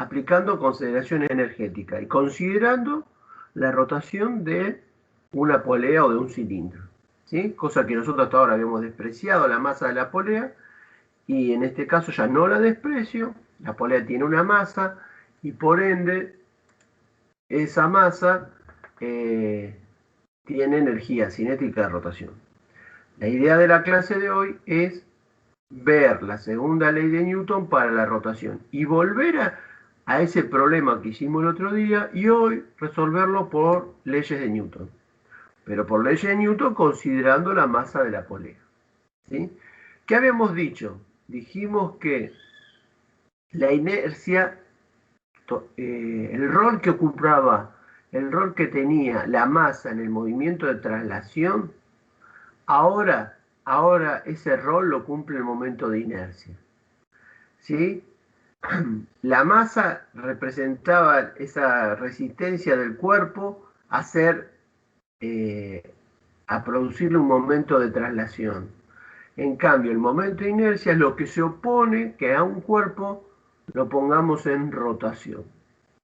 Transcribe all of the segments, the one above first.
aplicando consideraciones energéticas y considerando la rotación de una polea o de un cilindro, ¿sí? Cosa que nosotros hasta ahora habíamos despreciado la masa de la polea, y en este caso ya no la desprecio. La polea tiene una masa y por ende esa masa tiene energía cinética de rotación. La idea de la clase de hoy es ver la segunda ley de Newton para la rotación y volver a ese problema que hicimos el otro día y hoy resolverlo por leyes de Newton. Pero por leyes de Newton considerando la masa de la polea, ¿sí? ¿Qué habíamos dicho? Dijimos que la inercia, el rol que ocupaba, el rol que tenía la masa en el movimiento de traslación, ahora ese rol lo cumple el momento de inercia, ¿sí? La masa representaba esa resistencia del cuerpo a producirle un momento de traslación. En cambio, el momento de inercia es lo que se opone que a un cuerpo lo pongamos en rotación,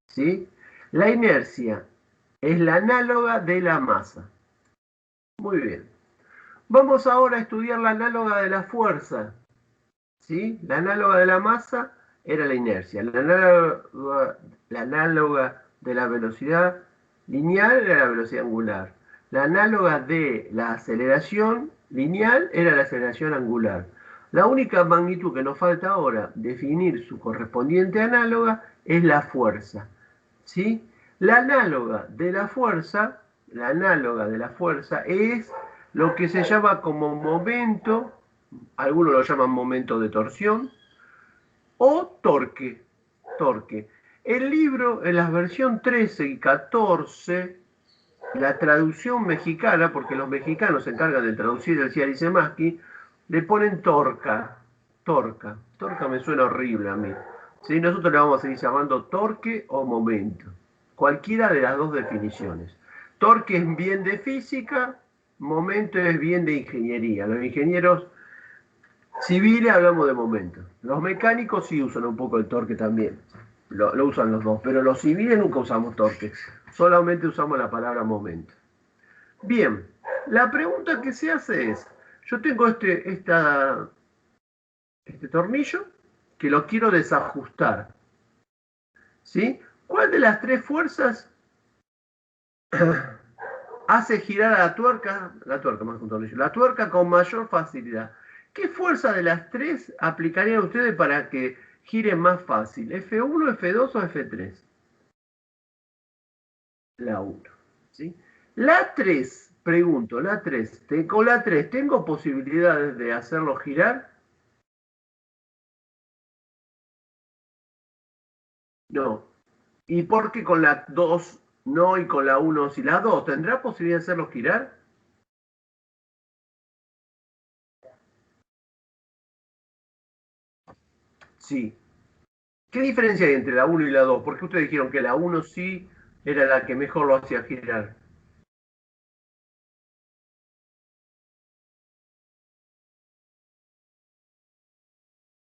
¿sí? La inercia es la análoga de la masa. Muy bien. Vamos ahora a estudiar la análoga de la fuerza, ¿sí? La análoga de la masa era la inercia. La análoga de la velocidad lineal era la velocidad angular. La análoga de la aceleración lineal era la aceleración angular. La única magnitud que nos falta ahora definir su correspondiente análoga es la fuerza, ¿sí? La análoga de la fuerza es lo que se llama como momento, algunos lo llaman momento de torsión, o torque. El libro, en la versión 13 y 14, la traducción mexicana, porque los mexicanos se encargan de traducir el Ciar y Semaski, le ponen torca. Torca me suena horrible a mí. ¿Sí? Nosotros le vamos a seguir llamando torque o momento. Cualquiera de las dos definiciones. Torque es bien de física, momento es bien de ingeniería. Los ingenieros civiles hablamos de momento. Los mecánicos sí usan un poco el torque también. Lo usan los dos, pero los civiles nunca usamos torque. Solamente usamos la palabra momento. Bien, la pregunta que se hace es, yo tengo este tornillo que lo quiero desajustar, ¿sí? ¿Cuál de las tres fuerzas hace girar a la tuerca más que un tornillo, la tuerca con mayor facilidad? ¿Qué fuerza de las tres aplicarían ustedes para que gire más fácil? ¿F1, F2 o F3? La 1, ¿sí? La 3, pregunto, con la 3, ¿tengo posibilidades de hacerlo girar? No. ¿Y por qué con la 2 no y con la 1 sí? La 2, ¿tendrá posibilidad de hacerlo girar? Sí. ¿Qué diferencia hay entre la 1 y la 2? ¿Por qué ustedes dijeron que la 1 sí era la que mejor lo hacía girar?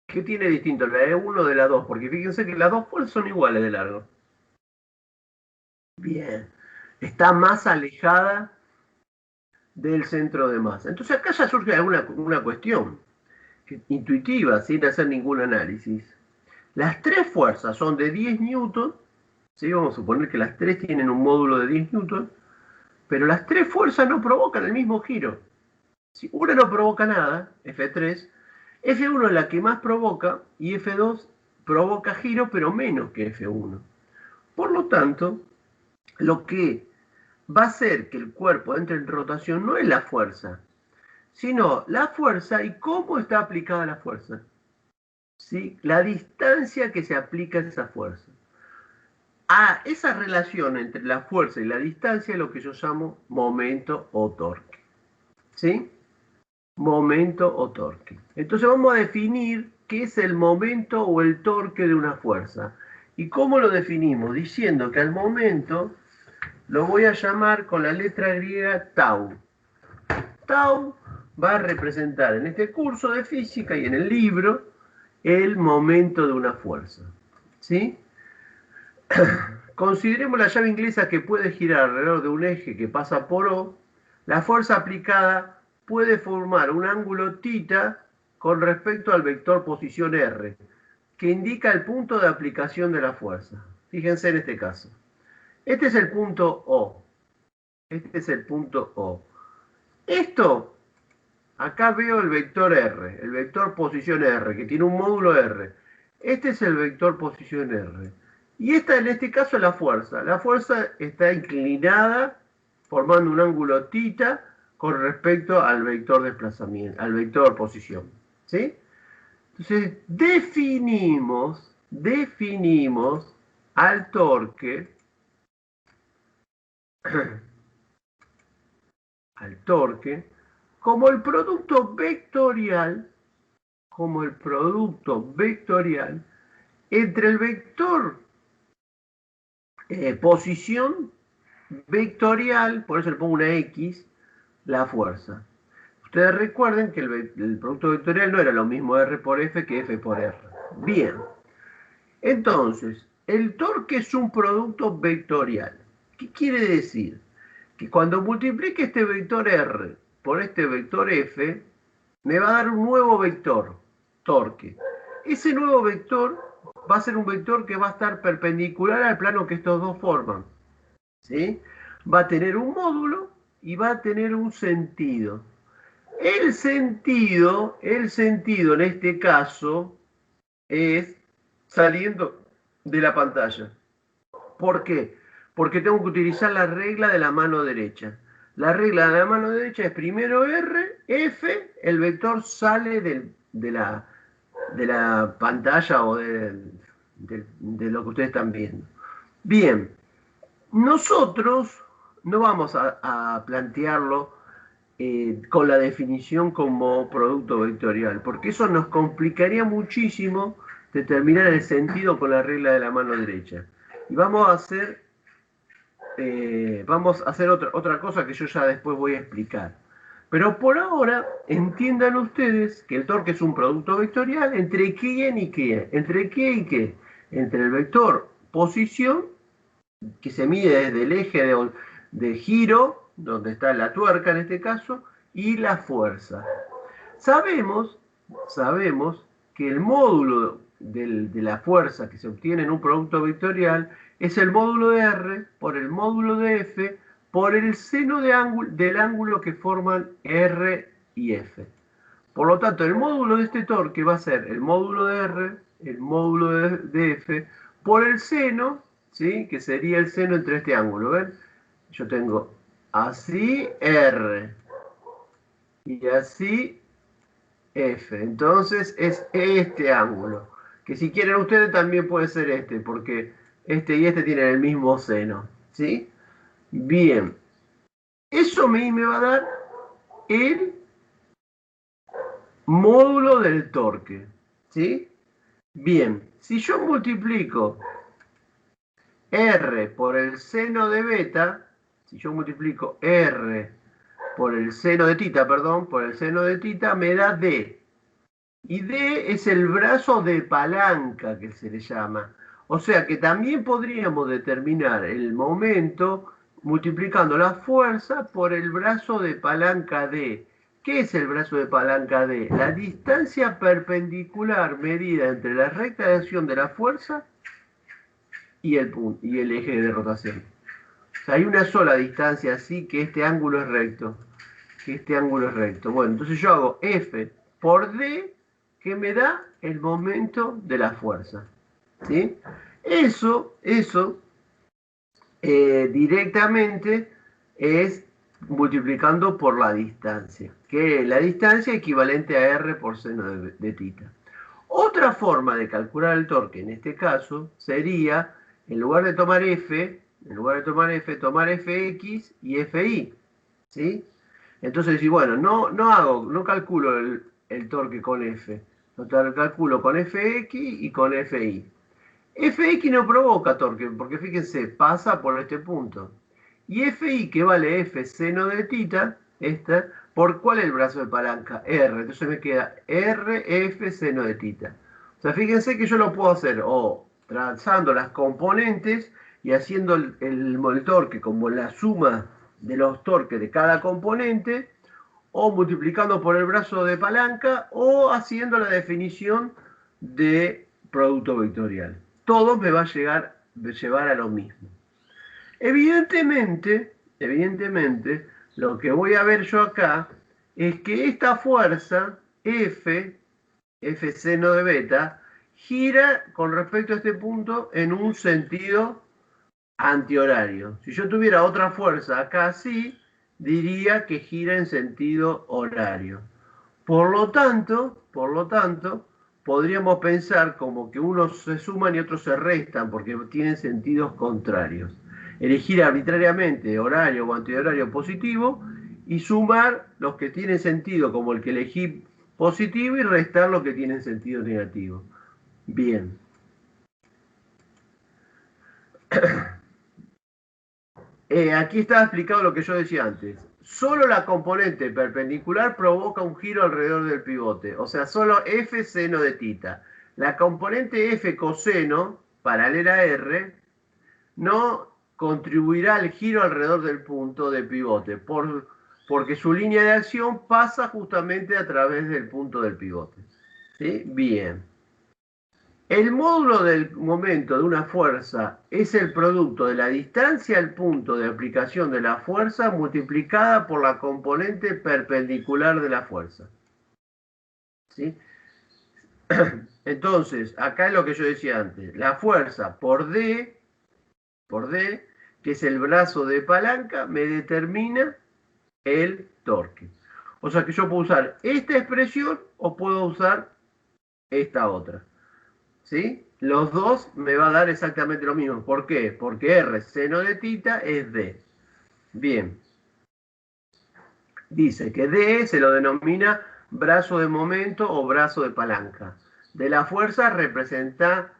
¿Qué tiene distinto la E1 de la 2? Porque fíjense que las dos fuerzas son iguales de largo. Bien. Está más alejada del centro de masa. Entonces acá ya surge una cuestión intuitiva, sin hacer ningún análisis. Las tres fuerzas son de 10 newton, ¿sí? Vamos a suponer que las tres tienen un módulo de 10 newton, pero las tres fuerzas no provocan el mismo giro. Si una no provoca nada, F3, F1 es la que más provoca y F2 provoca giro, pero menos que F1. Por lo tanto, lo que va a hacer que el cuerpo entre en rotación no es la fuerza, sino la fuerza y cómo está aplicada la fuerza. ¿Sí? La distancia que se aplica a esa fuerza. A esa relación entre la fuerza y la distancia es lo que yo llamo momento o torque. ¿Sí? Momento o torque. Entonces vamos a definir qué es el momento o el torque de una fuerza. ¿Y cómo lo definimos? Diciendo que al momento lo voy a llamar con la letra griega tau. Tau va a representar en este curso de física y en el libro el momento de una fuerza, ¿sí? Consideremos la llave inglesa que puede girar alrededor de un eje que pasa por O. La fuerza aplicada puede formar un ángulo θ con respecto al vector posición R, que indica el punto de aplicación de la fuerza. Fíjense en este caso. Este es el punto O. Este es el punto O. Esto, acá veo el vector R, el vector posición R, que tiene un módulo R. Este es el vector posición R. Y esta, en este caso, es la fuerza. La fuerza está inclinada, formando un ángulo θ con respecto al vector desplazamiento, al vector posición. ¿Sí? Entonces, definimos al torque, como el producto vectorial, entre el vector posición vectorial, por eso le pongo una X, la fuerza. Ustedes recuerden que el producto vectorial no era lo mismo R por F que F por R. Bien. Entonces, el torque es un producto vectorial. ¿Qué quiere decir? Que cuando multiplique este vector R por este vector F, me va a dar un nuevo vector, torque. Ese nuevo vector va a ser un vector que va a estar perpendicular al plano que estos dos forman. ¿Sí? Va a tener un módulo y va a tener un sentido. El sentido en este caso es saliendo de la pantalla. ¿Por qué? Porque tengo que utilizar la regla de la mano derecha. La regla de la mano derecha es primero R, F, el vector sale de la pantalla o de lo que ustedes están viendo. Bien, nosotros no vamos a plantearlo con la definición como producto vectorial, porque eso nos complicaría muchísimo determinar el sentido con la regla de la mano derecha. Y vamos a hacer otra cosa que yo ya después voy a explicar. Pero por ahora, entiendan ustedes que el torque es un producto vectorial entre quién y qué. ¿Entre qué y qué? Entre el vector posición, que se mide desde el eje de giro, donde está la tuerca en este caso, y la fuerza. Sabemos que el módulo de la fuerza que se obtiene en un producto vectorial es el módulo de R por el módulo de F por el seno del ángulo que forman R y F. Por lo tanto, el módulo de este torque va a ser el módulo de R, el módulo de F, por el seno, ¿sí? Que sería el seno entre este ángulo. ¿Ven? Yo tengo así R y así F. Entonces es este ángulo. Que si quieren ustedes también puede ser este, porque este y este tienen el mismo seno. ¿Sí? Bien. Eso me va a dar el módulo del torque. ¿Sí? Bien. Si yo multiplico R por el seno de beta, si yo multiplico R por el seno de θ, perdón, por el seno de θ, me da D. Y D es el brazo de palanca que se le llama. O sea que también podríamos determinar el momento multiplicando la fuerza por el brazo de palanca D. ¿Qué es el brazo de palanca D? La distancia perpendicular medida entre la recta de acción de la fuerza y el eje de rotación. O sea, hay una sola distancia así que este ángulo es recto. Bueno, entonces yo hago F por D, que me da el momento de la fuerza. ¿Sí? Eso directamente es multiplicando por la distancia, que la distancia equivalente a R por seno de θ. Otra forma de calcular el torque, en este caso, sería, en lugar de tomar F, tomar Fx y Fi. ¿Sí? Entonces, si bueno, no calculo el torque con F, lo calculo con Fx y con Fi. Fx no provoca torque, porque fíjense, pasa por este punto. Y Fi, que vale F seno de θ, ¿por cuál es el brazo de palanca? R. Entonces me queda R, F seno de θ. O sea, fíjense que yo lo puedo hacer o trazando las componentes y haciendo el torque como la suma de los torques de cada componente, o multiplicando por el brazo de palanca, o haciendo la definición de producto vectorial. Todo me va a llevar a lo mismo. Evidentemente, lo que voy a ver yo acá es que esta fuerza, F seno de beta, gira con respecto a este punto en un sentido antihorario. Si yo tuviera otra fuerza acá así, diría que gira en sentido horario. Por lo tanto, podríamos pensar como que unos se suman y otros se restan porque tienen sentidos contrarios. Elegir arbitrariamente horario o antihorario positivo y sumar los que tienen sentido como el que elegí positivo y restar los que tienen sentido negativo. Bien. Aquí está explicado lo que yo decía antes. Solo la componente perpendicular provoca un giro alrededor del pivote. O sea, solo F seno de tita. La componente F coseno, paralela a R, no contribuirá al giro alrededor del punto de pivote, porque su línea de acción pasa justamente a través del punto del pivote. ¿Sí? Bien. El módulo del momento de una fuerza es el producto de la distancia al punto de aplicación de la fuerza multiplicada por la componente perpendicular de la fuerza. ¿Sí? Entonces, acá es lo que yo decía antes. La fuerza por D, que es el brazo de palanca, me determina el torque. O sea que yo puedo usar esta expresión o puedo usar esta otra. ¿Sí? Los dos me va a dar exactamente lo mismo. ¿Por qué? Porque R seno de tita es D. Bien. Dice que D se lo denomina brazo de momento o brazo de palanca. De la fuerza representa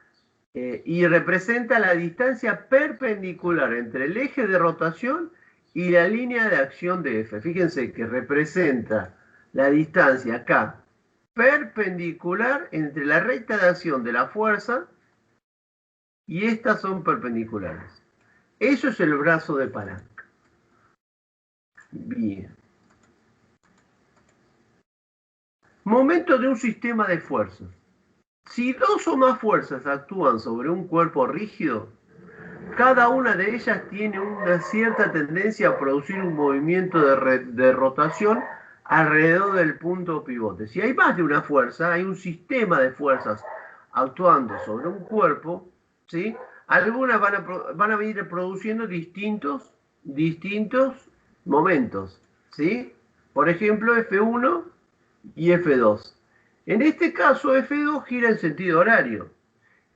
la distancia perpendicular entre el eje de rotación y la línea de acción de F. Fíjense que representa la distancia acá perpendicular entre la recta de acción de la fuerza y estas son perpendiculares. Eso es el brazo de palanca. Bien. Momento de un sistema de fuerzas. Si dos o más fuerzas actúan sobre un cuerpo rígido, cada una de ellas tiene una cierta tendencia a producir un movimiento de rotación alrededor del punto pivote. Si hay más de una fuerza, hay un sistema de fuerzas actuando sobre un cuerpo, ¿sí? Algunas van a ir produciendo distintos momentos, ¿sí? Por ejemplo, F1 y F2. En este caso, F2 gira en sentido horario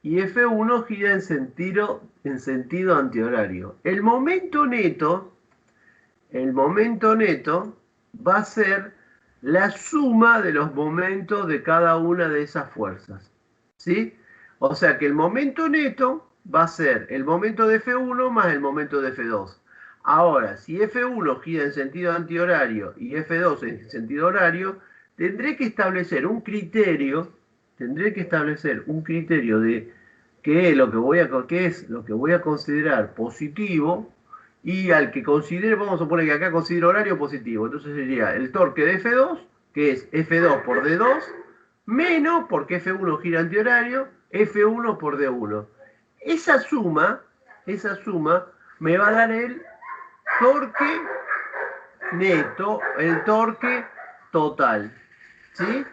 y F1 gira en sentido antihorario. El momento neto va a ser la suma de los momentos de cada una de esas fuerzas. ¿Sí? O sea que el momento neto va a ser el momento de F1 más el momento de F2. Ahora, si F1 gira en sentido antihorario y F2 en sentido horario, tendré que establecer un criterio de qué es lo que voy a considerar positivo, y al que considere, vamos a poner que acá considero horario positivo, entonces sería el torque de F2, que es F2 por D2, menos, porque F1 gira antihorario, F1 por D1. Esa suma me va a dar el torque neto, el torque total. ¿Sí?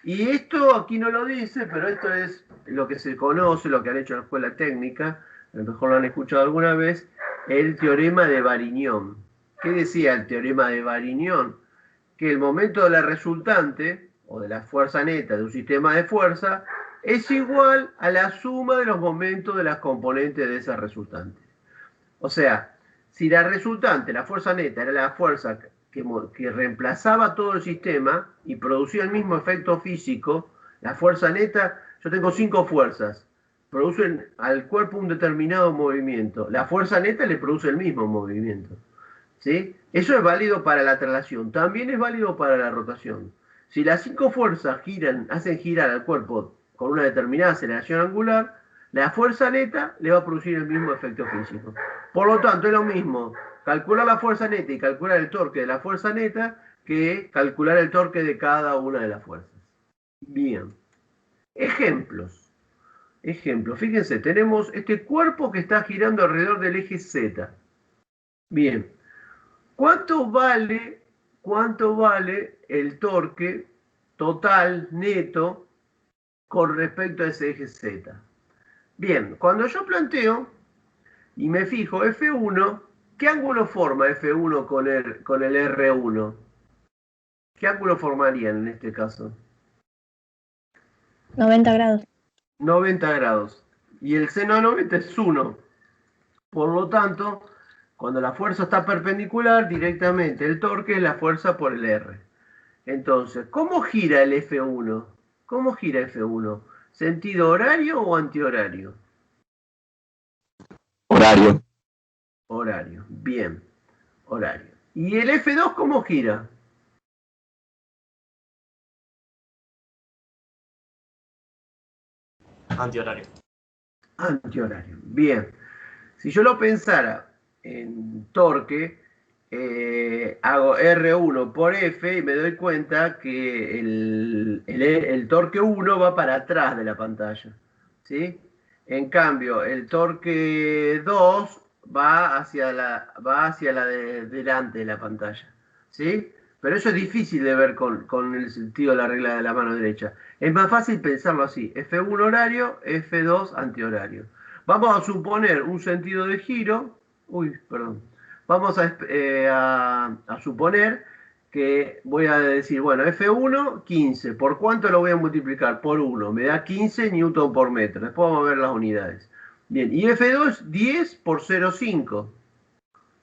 Y esto aquí no lo dice, pero esto es lo que se conoce, lo que han hecho en la escuela técnica, a lo mejor lo han escuchado alguna vez, el teorema de Varignon. ¿Qué decía el teorema de Varignon? Que el momento de la resultante, o de la fuerza neta de un sistema de fuerza, es igual a la suma de los momentos de las componentes de esa resultante. O sea, si la resultante, la fuerza neta, era la fuerza que reemplazaba todo el sistema y producía el mismo efecto físico, la fuerza neta, yo tengo 5 fuerzas, producen al cuerpo un determinado movimiento. La fuerza neta le produce el mismo movimiento. ¿Sí? Eso es válido para la traslación, también es válido para la rotación. Si las 5 fuerzas hacen girar al cuerpo con una determinada aceleración angular, La fuerza neta le va a producir el mismo efecto físico. Por lo tanto, es lo mismo calcular la fuerza neta y calcular el torque de la fuerza neta que calcular el torque de cada una de las fuerzas. Bien. Ejemplos. Ejemplo, fíjense, tenemos este cuerpo que está girando alrededor del eje Z. Bien, ¿cuánto vale el torque total neto con respecto a ese eje Z? Bien, cuando yo planteo y me fijo F1, ¿qué ángulo forma F1 con el R1? ¿Qué ángulo formarían en este caso? 90 grados. 90 grados. Y el seno de 90 es 1. Por lo tanto, cuando la fuerza está perpendicular, directamente el torque es la fuerza por el R. Entonces, ¿cómo gira el F1? ¿Cómo gira F1? ¿Sentido horario o antihorario? Horario. Horario. Bien. Horario. ¿Y el F2 cómo gira? Antihorario. Antihorario. Bien. Si yo lo pensara en torque, hago R1 por F y me doy cuenta que el torque 1 va para atrás de la pantalla. ¿Sí? En cambio, el torque 2 va hacia la delante de la pantalla. ¿Sí? Pero eso es difícil de ver con el sentido de la regla de la mano derecha. Es más fácil pensarlo así. F1 horario, F2 antihorario. Vamos a suponer un sentido de giro. Uy, perdón. Vamos a suponer que voy a decir, bueno, F1, 15. ¿Por cuánto lo voy a multiplicar? Por 1. Me da 15 newton por metro. Después vamos a ver las unidades. Bien, y F2, 10 por 0,5.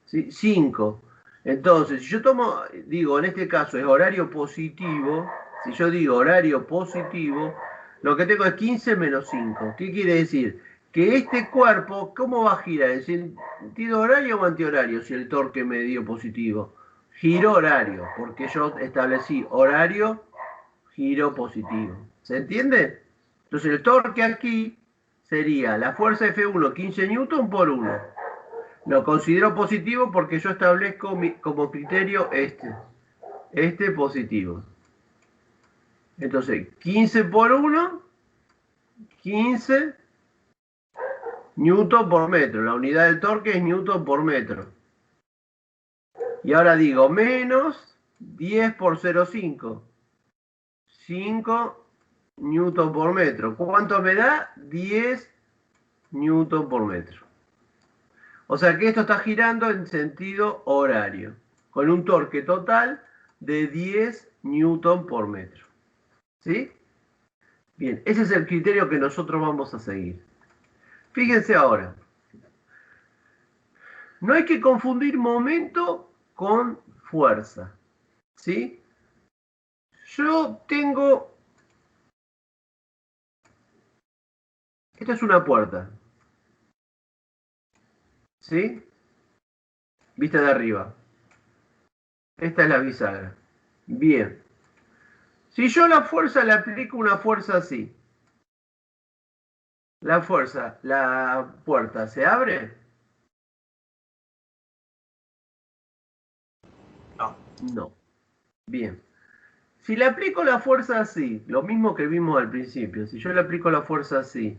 ¿Sí? 5. Entonces, si yo digo, en este caso es horario positivo. Si yo digo horario positivo, lo que tengo es 15 menos 5. ¿Qué quiere decir? Que este cuerpo, ¿cómo va a girar? ¿En sentido horario o antihorario si el torque me dio positivo? Giro horario, porque yo establecí horario, giro positivo. ¿Se entiende? Entonces el torque aquí sería la fuerza F1, 15 newton por 1. Lo considero positivo porque yo establezco como criterio este positivo. Entonces, 15 por 1, 15 newton por metro. La unidad del torque es newton por metro. Y ahora digo, menos 10 por 0,5. 5 newton por metro. ¿Cuánto me da? 10 newton por metro. O sea que esto está girando en sentido horario, con un torque total de 10 newton por metro. ¿Sí? Bien, ese es el criterio que nosotros vamos a seguir. Fíjense ahora. No hay que confundir momento con fuerza. ¿Sí? Yo tengo... Esta es una puerta. ¿Sí? Vista de arriba. Esta es la bisagra. Bien. Si yo la fuerza le aplico una fuerza así. La puerta se abre. No. No. Bien. Si le aplico la fuerza así, lo mismo que vimos al principio, si yo le aplico la fuerza así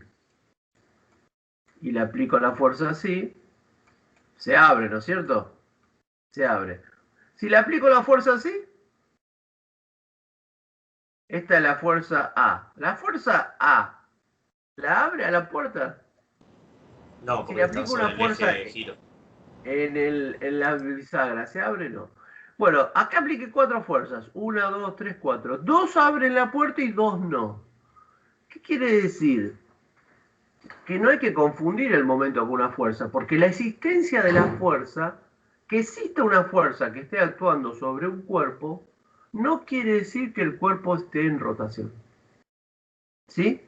y le aplico la fuerza así, se abre, ¿no es cierto? Se abre. Si le aplico la fuerza así, esta es la fuerza A. La fuerza A, ¿la abre a la puerta? No, Si porque le está aplico sobre una el fuerza eje de giro. en la bisagra, ¿se abre o no? Bueno, acá apliqué 4 fuerzas. 1, 2, 3, 4. 2 abren la puerta y 2 no. ¿Qué quiere decir? Que no hay que confundir el momento con una fuerza, porque la existencia de la fuerza, que exista una fuerza que esté actuando sobre un cuerpo, no quiere decir que el cuerpo esté en rotación. ¿Sí?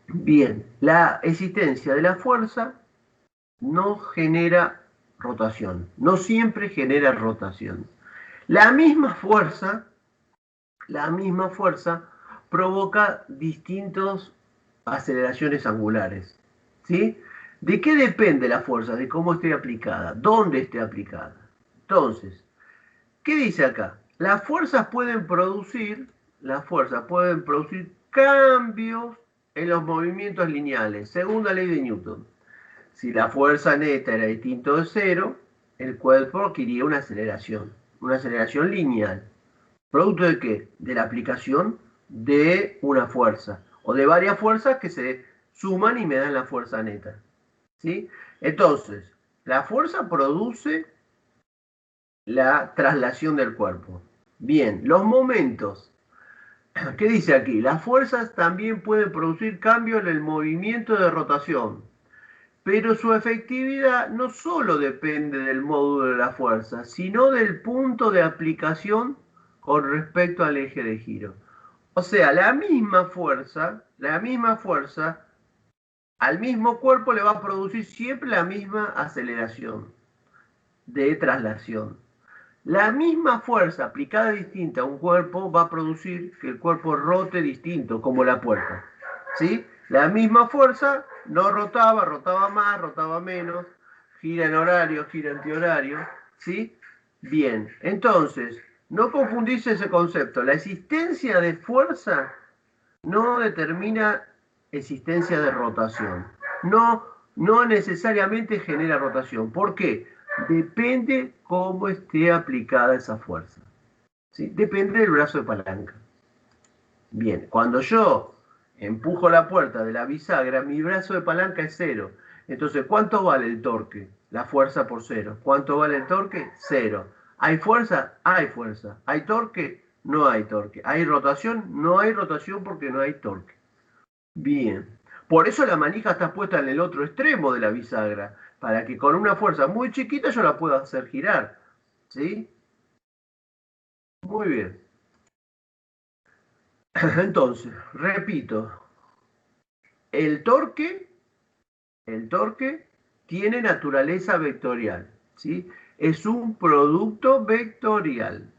Bien, la existencia de la fuerza no genera rotación, no siempre genera rotación. La misma fuerza provoca distintos aceleraciones angulares. ¿Sí? ¿De qué depende la fuerza? De cómo esté aplicada, dónde esté aplicada. Entonces, ¿qué dice acá? Las fuerzas pueden producir cambios en los movimientos lineales, segunda ley de Newton. Si la fuerza neta era distinto de cero, el cuerpo adquiría una aceleración lineal. ¿Producto de qué? De la aplicación de una fuerza o de varias fuerzas que se suman y me dan la fuerza neta. ¿Sí? Entonces, la fuerza produce la traslación del cuerpo. Bien, los momentos. ¿Qué dice aquí? Las fuerzas también pueden producir cambios en el movimiento de rotación, pero su efectividad no solo depende del módulo de la fuerza, sino del punto de aplicación con respecto al eje de giro. O sea, la misma fuerza al mismo cuerpo le va a producir siempre la misma aceleración de traslación. La misma fuerza aplicada distinta a un cuerpo va a producir que el cuerpo rote distinto, como la puerta. ¿Sí? La misma fuerza no rotaba, rotaba más, rotaba menos, gira en horario, gira en antihorario. ¿Sí? Bien, entonces, no confundirse ese concepto. La existencia de fuerza no determina existencia de rotación. No, no necesariamente genera rotación. ¿Por qué? Depende cómo esté aplicada esa fuerza. ¿Sí? Depende del brazo de palanca. Bien, cuando yo empujo la puerta de la bisagra, mi brazo de palanca es cero. Entonces, ¿cuánto vale el torque? La fuerza por cero. ¿Cuánto vale el torque? Cero. ¿Hay fuerza? Hay fuerza. ¿Hay torque? No hay torque. ¿Hay rotación? No hay rotación porque no hay torque. Bien. Por eso la manija está puesta en el otro extremo de la bisagra, para que con una fuerza muy chiquita yo la pueda hacer girar. ¿Sí? Muy bien. Entonces, repito, el torque, el torque tiene naturaleza vectorial. ¿Sí? Es un producto vectorial.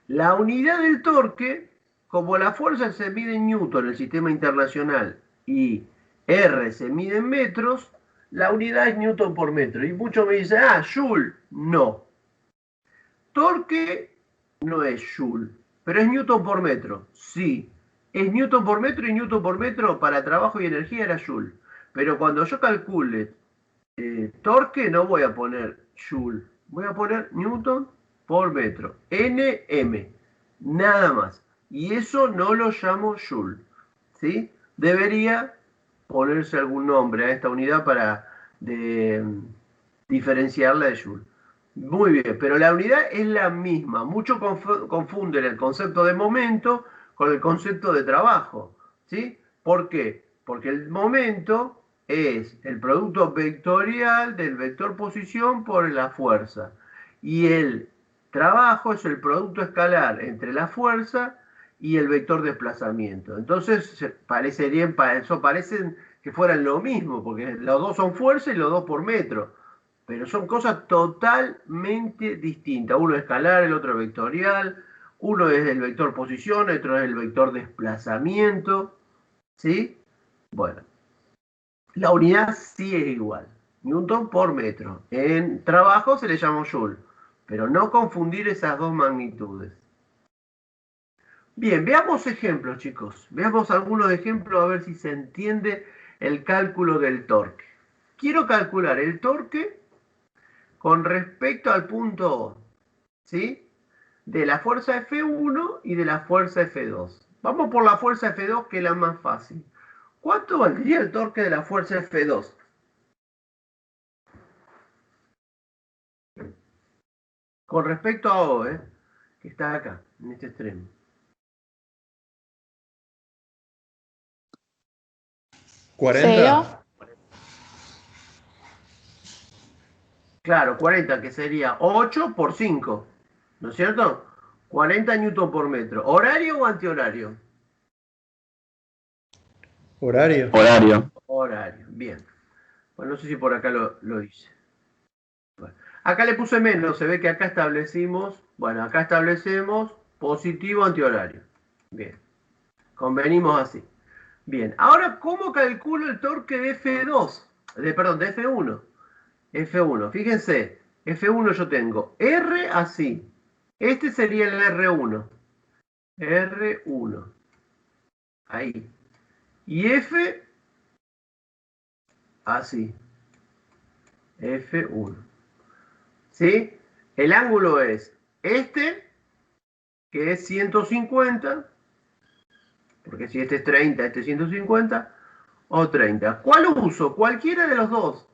La unidad del torque, como la fuerza se mide en newton en el sistema internacional y R se mide en metros, la unidad es newton por metro. Y muchos me dicen, joule. No. Torque no es joule, pero es newton por metro. Sí. Es newton por metro y newton por metro para trabajo y energía era joule. Pero cuando yo calcule torque no voy a poner joule, voy a poner newton por metro, Nm, nada más. Y eso no lo llamo joule, ¿sí? Debería ponerse algún nombre a esta unidad para diferenciarla de joule. Muy bien, pero la unidad es la misma. Muchos confunden el concepto de momento con el concepto de trabajo, ¿sí? ¿Por qué? Porque el momento es el producto vectorial del vector posición por la fuerza. Y el trabajo es el producto escalar entre la fuerza y el vector desplazamiento. Entonces, parecen que fueran lo mismo, porque los dos son fuerza y los dos por metro. Pero son cosas totalmente distintas. Uno es escalar, el otro es vectorial. Uno es el vector posición, el otro es el vector desplazamiento. ¿Sí? Bueno, la unidad sí es igual. Newton por metro. En trabajo se le llama joule. Pero no confundir esas dos magnitudes. Bien, veamos ejemplos, chicos. Veamos algunos ejemplos a ver si se entiende el cálculo del torque. Quiero calcular el torque con respecto al punto O, ¿sí? De la fuerza F1 y de la fuerza F2. Vamos por la fuerza F2, que es la más fácil. ¿Cuánto valdría el torque de la fuerza F2? Con respecto a O, que está acá, en este extremo. 40. Cero. Claro, 40, que sería 8 por 5, ¿no es cierto? 40 newton por metro. ¿Horario o antihorario? Horario. Horario, bien. Bueno, no sé si por acá lo hice. Bueno, acá le puse menos, se ve que acá establecemos positivo antihorario. Bien, convenimos así. Bien, ahora, ¿cómo calculo el torque de F2? Perdón, de F1. F1, fíjense, F1 yo tengo R así. Este sería el R1. R1. Ahí. Y F así. F1. ¿Sí? El ángulo es este, que es 150, porque si este es 30, este es 150, o 30. ¿Cuál uso? Cualquiera de los dos.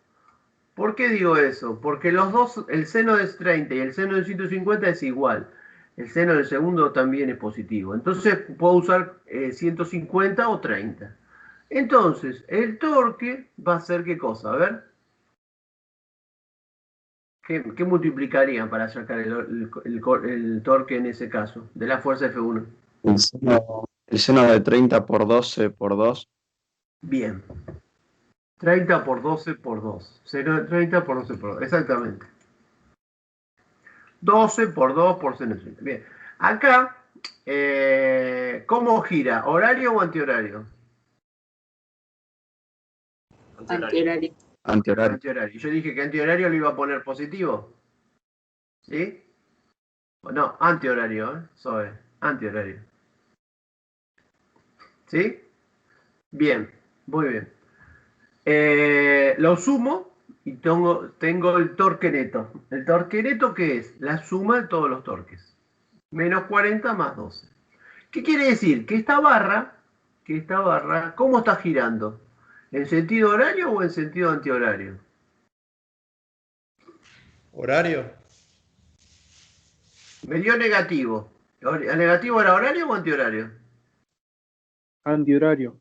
¿Por qué digo eso? Porque los dos, el seno de 30 y el seno de 150 es igual. El seno del segundo también es positivo. Entonces puedo usar 150 o 30. Entonces, el torque va a ser ¿qué cosa? A ver. ¿Qué multiplicarían para sacar el torque en ese caso? De la fuerza F1. El seno de 30 por 12 por 2. Bien. 30 por 12 por 2. 30 por 12 por 2. Exactamente. 12 por 2 por seno de 30. Bien. Acá, ¿cómo gira? ¿Horario o antihorario? Antihorario. Antihorario. Antihorario. Yo dije que antihorario lo iba a poner positivo. ¿Sí? No, antihorario, Zoe. Antihorario. ¿Sí? Bien, muy bien. Lo sumo y tengo el torque neto. ¿El torque neto qué es? La suma de todos los torques. Menos 40 más 12. ¿Qué quiere decir? Que esta barra, ¿cómo está girando? ¿En sentido horario o en sentido antihorario? Horario. Me dio negativo. ¿El negativo era horario o antihorario? Antihorario.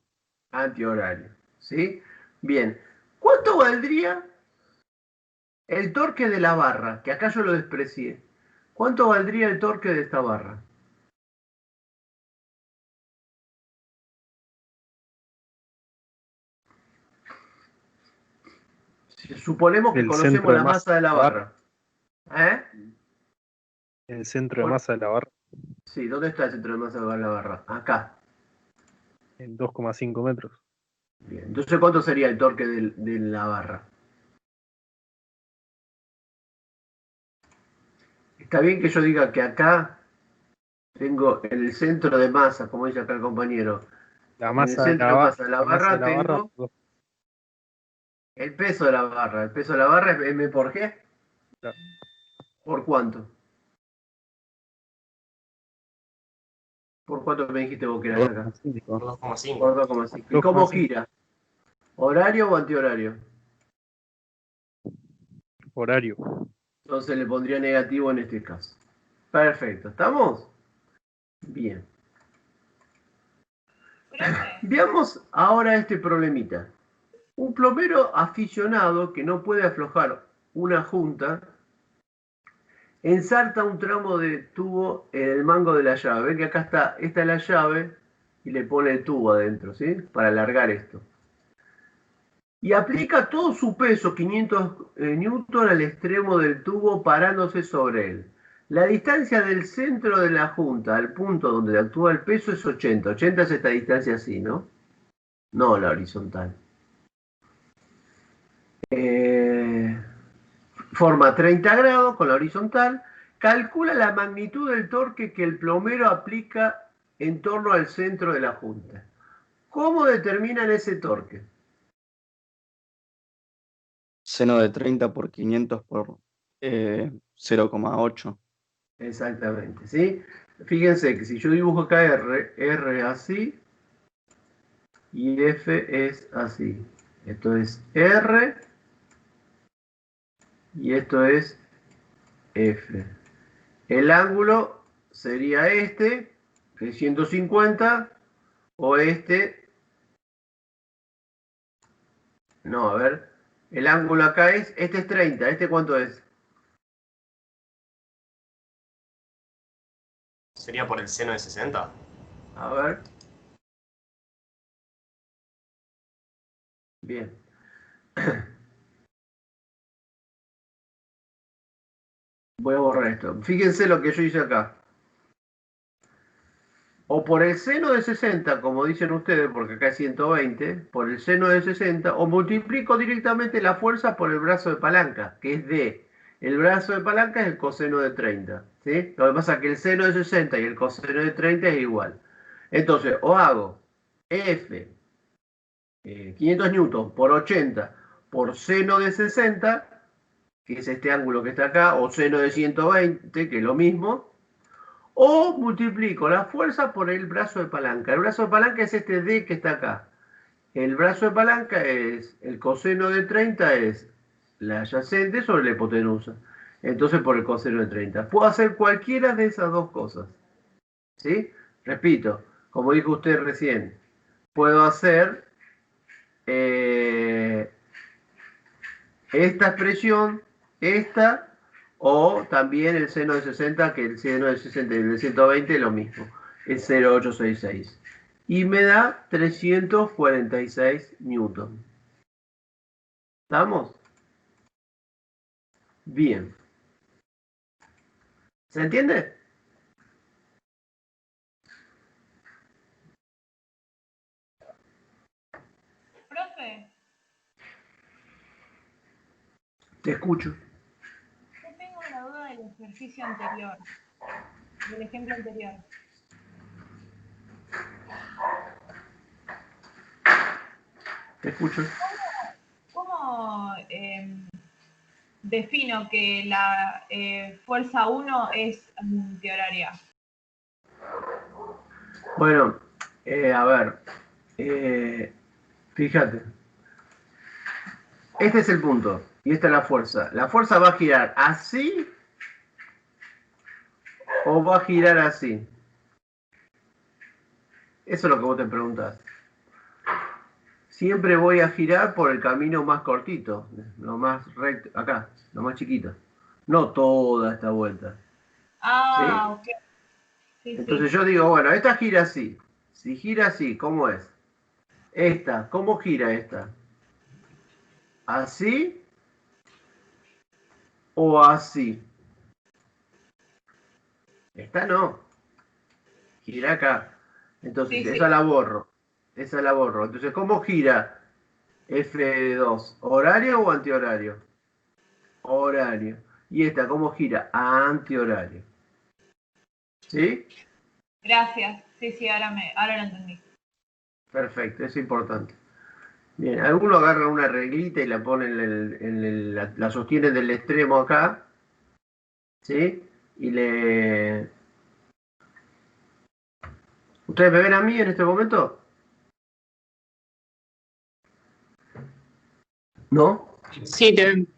Antihorario. ¿Sí? Bien. ¿Cuánto valdría el torque de la barra? Que acá yo lo desprecié. ¿Cuánto valdría el torque de esta barra? Suponemos que El conocemos centro de la masa de la barra. ¿Eh? El centro de masa de la barra Sí, ¿dónde está el centro de masa de la barra? Acá. en 2,5 metros. Bien. Entonces, ¿cuánto sería el torque de la barra? Está bien que yo diga que acá tengo el centro de masa, como dice acá el compañero. La En el masa de centro la, de ba- masa de la la masa de barra la barra, tengo el peso de la barra. El peso de la barra es M por G. claro, ¿Por cuánto? ¿Por cuánto me dijiste vos que eras acá? 2,5. 2,5. Por 2,5. ¿Y cómo 2,5. gira? ¿Horario o antihorario? Horario. Entonces le pondría negativo en este caso. Perfecto. ¿Estamos? Bien. Veamos ahora este problemita. Un plomero aficionado que no puede aflojar una junta ensarta un tramo de tubo en el mango de la llave. Ven que acá está, esta es la llave y le pone el tubo adentro, ¿sí? Para alargar esto. Y aplica todo su peso, 500 newton, al extremo del tubo parándose sobre él. La distancia del centro de la junta al punto donde actúa el peso es 80. 80 es esta distancia así, ¿no? No la horizontal. Forma 30 grados con la horizontal. Calcula la magnitud del torque que el plomero aplica en torno al centro de la junta. ¿Cómo determinan ese torque? Seno de 30 por 500 por 0,8. Exactamente, ¿sí? Fíjense que si yo dibujo acá R así y F es así. Esto es R y esto es F. El ángulo sería este, que es 150, o este. No, a ver. El ángulo acá este es 30. ¿Este cuánto es? ¿Sería por el seno de 60? A ver. Bien. Voy a borrar esto. Fíjense lo que yo hice acá. o por el seno de 60, como dicen ustedes, porque acá es 120, por el seno de 60, o multiplico directamente la fuerza por el brazo de palanca, que es D. El brazo de palanca es el coseno de 30, ¿sí? Lo que pasa es que el seno de 60 y el coseno de 30 es igual. Entonces, o hago F, 500 newtons por 80 por seno de 60, que es este ángulo que está acá, o seno de 120, que es lo mismo, o multiplico la fuerza por el brazo de palanca. El brazo de palanca es este D que está acá. El brazo de palanca es, el coseno de 30 es la adyacente sobre la hipotenusa. Entonces por el coseno de 30. Puedo hacer cualquiera de esas dos cosas. ¿Sí? Repito, como dijo usted recién, puedo hacer esta expresión, esta, o también el seno de 60, que el seno de 60 y el de 120 es lo mismo, es 0,866. Y me da 346 newton. ¿Estamos? Bien. ¿Se entiende? Profe, Te escucho. yo tengo una duda del ejercicio anterior, del ejemplo anterior. Te escucho. ¿Cómo defino que la fuerza 1 es antihoraria? Bueno, a ver. Fíjate. Este es el punto. Y esta es la fuerza. La fuerza va a girar así o va a girar así. Eso es lo que vos te preguntás. Siempre voy a girar por el camino más cortito, lo más recto, acá, lo más chiquito. No toda esta vuelta. Ah, ¿Sí? ok. Sí, Entonces sí. yo digo, bueno, esta gira así. Si gira así, ¿cómo es? Esta, ¿cómo gira esta? ¿Así o así? Esta no. Gira acá. Entonces, Sí, sí. esa la borro. Esa la borro. Entonces, ¿cómo gira F2? ¿Horario o antihorario? Horario. Y esta, ¿cómo gira? Antihorario. ¿Sí? Gracias. Sí, sí, ahora lo entendí. Perfecto, eso es importante. Bien, algunos agarran una reglita y la ponen la sostienen del extremo acá, ¿sí? Y le... ¿Ustedes me ven a mí en este momento? ¿No? Sí, te ven.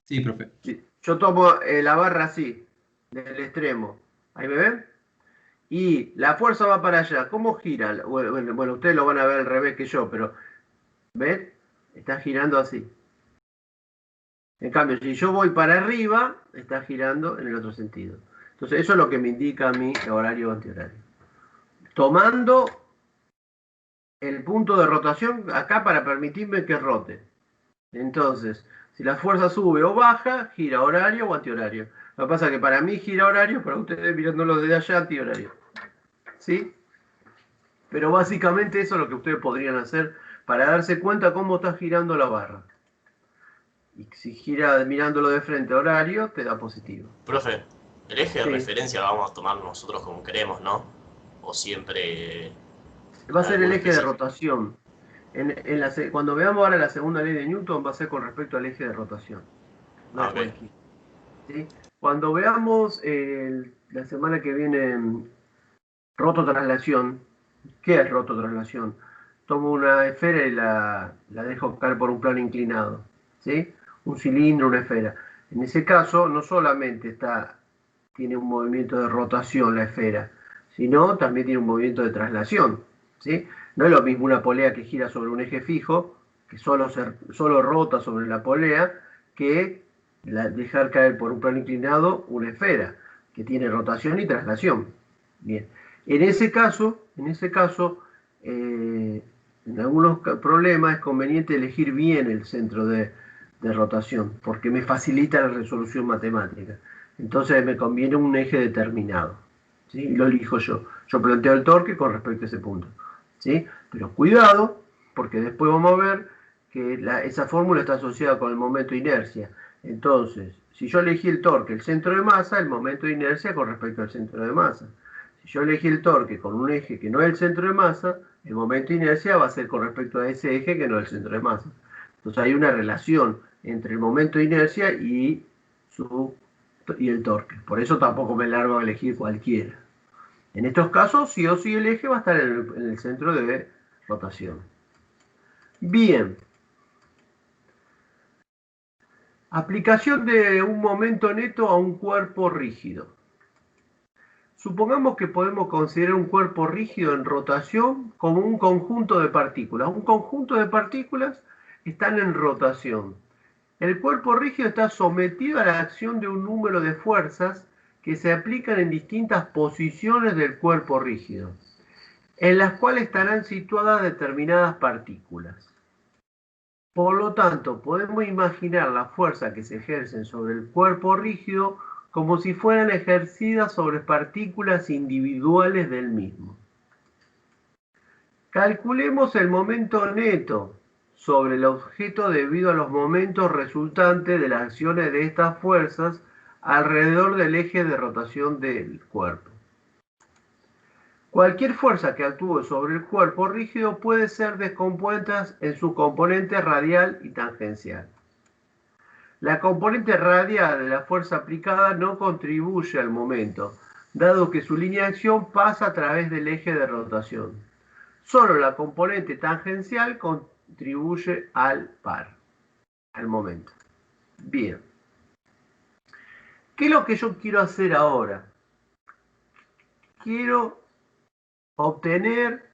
Sí, profe. Sí. Yo tomo la barra así, del extremo. ¿Ahí me ven? Y la fuerza va para allá. ¿Cómo gira? Bueno, ustedes lo van a ver al revés que yo, pero ¿ven? Está girando así. En cambio, si yo voy para arriba, está girando en el otro sentido. Entonces, eso es lo que me indica a mí el horario o antihorario. Tomando el punto de rotación acá para permitirme que rote. Entonces, si la fuerza sube o baja, gira horario o antihorario. Lo que pasa es que para mí gira horario, para ustedes mirándolo desde allá, antihorario. ¿Sí? Pero básicamente eso es lo que ustedes podrían hacer para darse cuenta cómo está girando la barra. Y si gira mirándolo de frente a horario, te da positivo. Profe, el eje de Sí. referencia lo vamos a tomar nosotros como queremos, ¿no? O siempre... Va a ser el algo eje de específico. rotación. Cuando veamos ahora la segunda ley de Newton, va a ser con respecto al eje de rotación. No Ah, es ok. cualquiera. ¿Sí? Cuando veamos la semana que viene rototraslación, ¿qué es rototraslación? Tomo una esfera y la dejo caer por un plano inclinado. ¿Sí? Un cilindro, una esfera. En ese caso, no solamente tiene un movimiento de rotación la esfera, sino también tiene un movimiento de traslación. ¿Sí? No es lo mismo una polea que gira sobre un eje fijo, que solo rota sobre la polea, que dejar caer por un plano inclinado una esfera, que tiene rotación y traslación. Bien. En ese caso, en algunos problemas es conveniente elegir bien el centro de rotación, porque me facilita la resolución matemática. Entonces me conviene un eje determinado. ¿sí? Y lo elijo yo. Yo planteo el torque con respecto a ese punto, ¿sí? Pero cuidado, porque después vamos a ver que esa fórmula está asociada con el momento de inercia. Entonces, si yo elegí el torque, el centro de masa, el momento de inercia con respecto al centro de masa. Si yo elegí el torque con un eje que no es el centro de masa, el momento de inercia va a ser con respecto a ese eje que no es el centro de masa. Entonces hay una relación entre el momento de inercia y el torque. Por eso tampoco me largo a elegir cualquiera. En estos casos, sí o sí el eje va a estar en el centro de rotación. Bien. Aplicación de un momento neto a un cuerpo rígido. Supongamos que podemos considerar un cuerpo rígido en rotación como un conjunto de partículas. Un conjunto de partículas están en rotación. El cuerpo rígido está sometido a la acción de un número de fuerzas que se aplican en distintas posiciones del cuerpo rígido, en las cuales estarán situadas determinadas partículas. Por lo tanto, podemos imaginar la fuerza que se ejercen sobre el cuerpo rígido como si fueran ejercidas sobre partículas individuales del mismo. Calculemos el momento neto sobre el objeto debido a los momentos resultantes de las acciones de estas fuerzas alrededor del eje de rotación del cuerpo. Cualquier fuerza que actúe sobre el cuerpo rígido puede ser descompuesta en sus componentes radial y tangencial. La componente radial de la fuerza aplicada no contribuye al momento, dado que su línea de acción pasa a través del eje de rotación. Solo la componente tangencial contribuye al par, al momento. Bien. ¿Qué es lo que yo quiero hacer ahora? Quiero obtener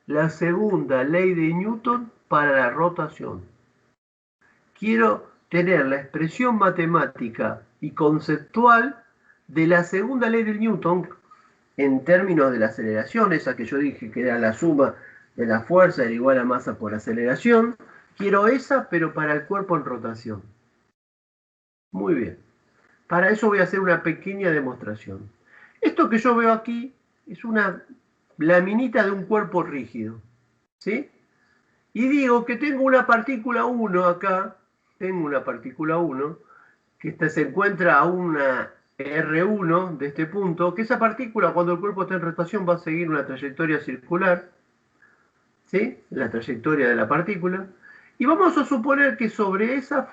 la segunda ley de Newton para la rotación. Quiero tener la expresión matemática y conceptual de la segunda ley de Newton en términos de la aceleración, esa que yo dije que era la suma de la fuerza era igual a masa por aceleración. Quiero esa, pero para el cuerpo en rotación. Muy bien. Para eso voy a hacer una pequeña demostración. Esto que yo veo aquí es una laminita de un cuerpo rígido, ¿sí? Y digo que tengo una partícula 1 acá, tengo una partícula 1, que se encuentra a una R1 de este punto, que esa partícula cuando el cuerpo está en rotación va a seguir una trayectoria circular, ¿sí? La trayectoria de la partícula. Y vamos a suponer que sobre esa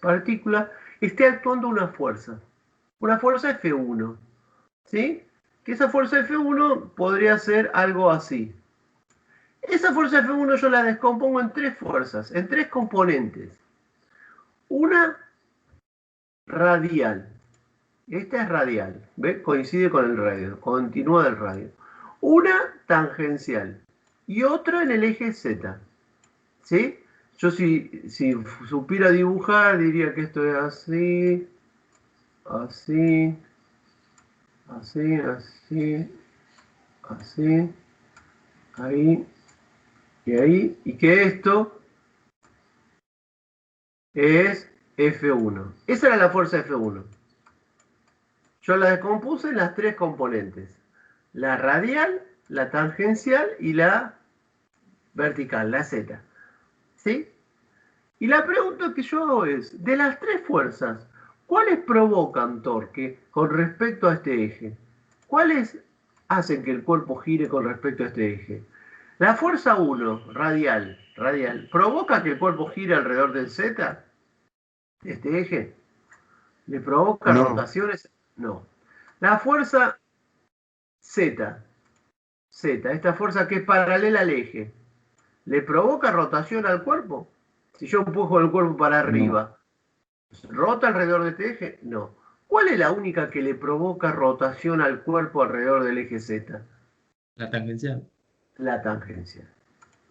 partícula esté actuando una fuerza F1, ¿sí? Que esa fuerza F1 podría ser algo así. Esa fuerza F1 yo la descompongo en tres fuerzas, en tres componentes. Una radial. Esta es radial, ¿ves? Coincide con el radio, continúa el radio. Una tangencial y otra en el eje Z, ¿sí? Yo si supiera dibujar diría que esto es así, así, así, así, así, ahí y ahí, y que esto es F1. Esa era la fuerza F1. Yo la descompuse en las tres componentes. La radial, la tangencial y la vertical, la Z. ¿Sí? Y la pregunta que yo hago es, de las tres fuerzas, ¿cuáles provocan torque con respecto a este eje? ¿Cuáles hacen que el cuerpo gire con respecto a este eje? La fuerza 1, radial, ¿provoca que el cuerpo gire alrededor del Z? ¿De este eje? ¿Le provoca rotaciones? No. La fuerza Z, esta fuerza que es paralela al eje, ¿le provoca rotación al cuerpo? Si yo empujo el cuerpo para arriba, ¿rota alrededor de este eje? No. ¿Cuál es la única que le provoca rotación al cuerpo alrededor del eje Z? La tangencial. La tangencial.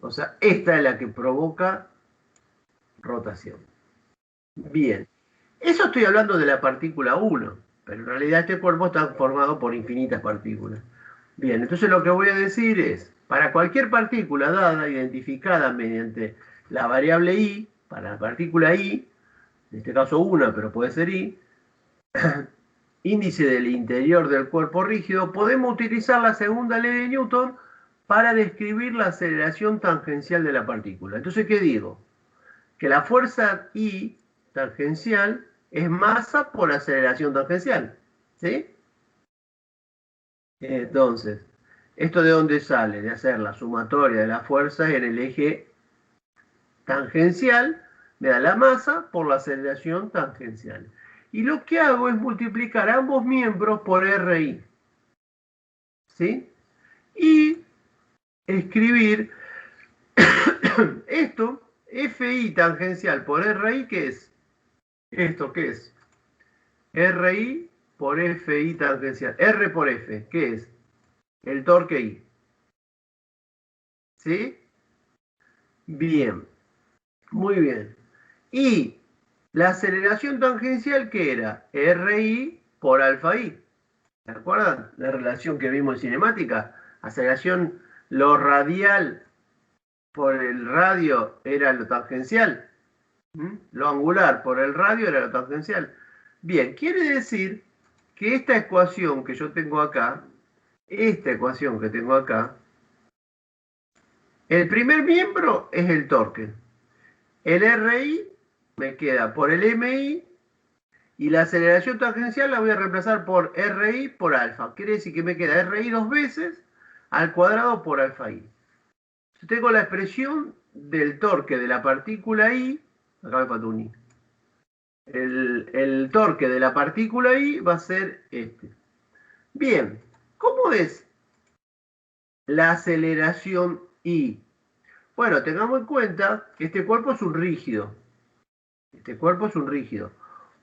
O sea, esta es la que provoca rotación. Bien. Eso estoy hablando de la partícula 1, pero en realidad este cuerpo está formado por infinitas partículas. Bien, entonces lo que voy a decir es, para cualquier partícula dada, identificada mediante la variable I, para la partícula I, en este caso una, pero puede ser I, índice del interior del cuerpo rígido, podemos utilizar la segunda ley de Newton para describir la aceleración tangencial de la partícula. Entonces, ¿qué digo? Que la fuerza I tangencial es masa por aceleración tangencial. ¿Sí? Entonces, ¿esto de dónde sale? De hacer la sumatoria de las fuerzas en el eje tangencial, me da la masa por la aceleración tangencial. Y lo que hago es multiplicar ambos miembros por RI. ¿Sí? Y escribir esto, FI tangencial por RI, ¿qué es? ¿Esto qué es? RI por FI tangencial. R por F, ¿qué es? El torque I. ¿Sí? Bien. Muy bien. Y la aceleración tangencial, ¿qué era? RI por alfa I. ¿Se acuerdan? La relación que vimos en cinemática. Aceleración, lo radial por el radio era lo tangencial. Lo angular por el radio era lo tangencial. Bien, quiere decir que esta ecuación que yo tengo acá, el primer miembro es el torque. El RI me queda por el MI y la aceleración tangencial la voy a reemplazar por RI por alfa. Quiere decir que me queda RI 2 veces al cuadrado por alfa I. Yo tengo la expresión del torque de la partícula I, acá me falta un I. El torque de la partícula I va a ser este. Bien, ¿cómo es la aceleración I? Bueno, tengamos en cuenta que este cuerpo es un rígido.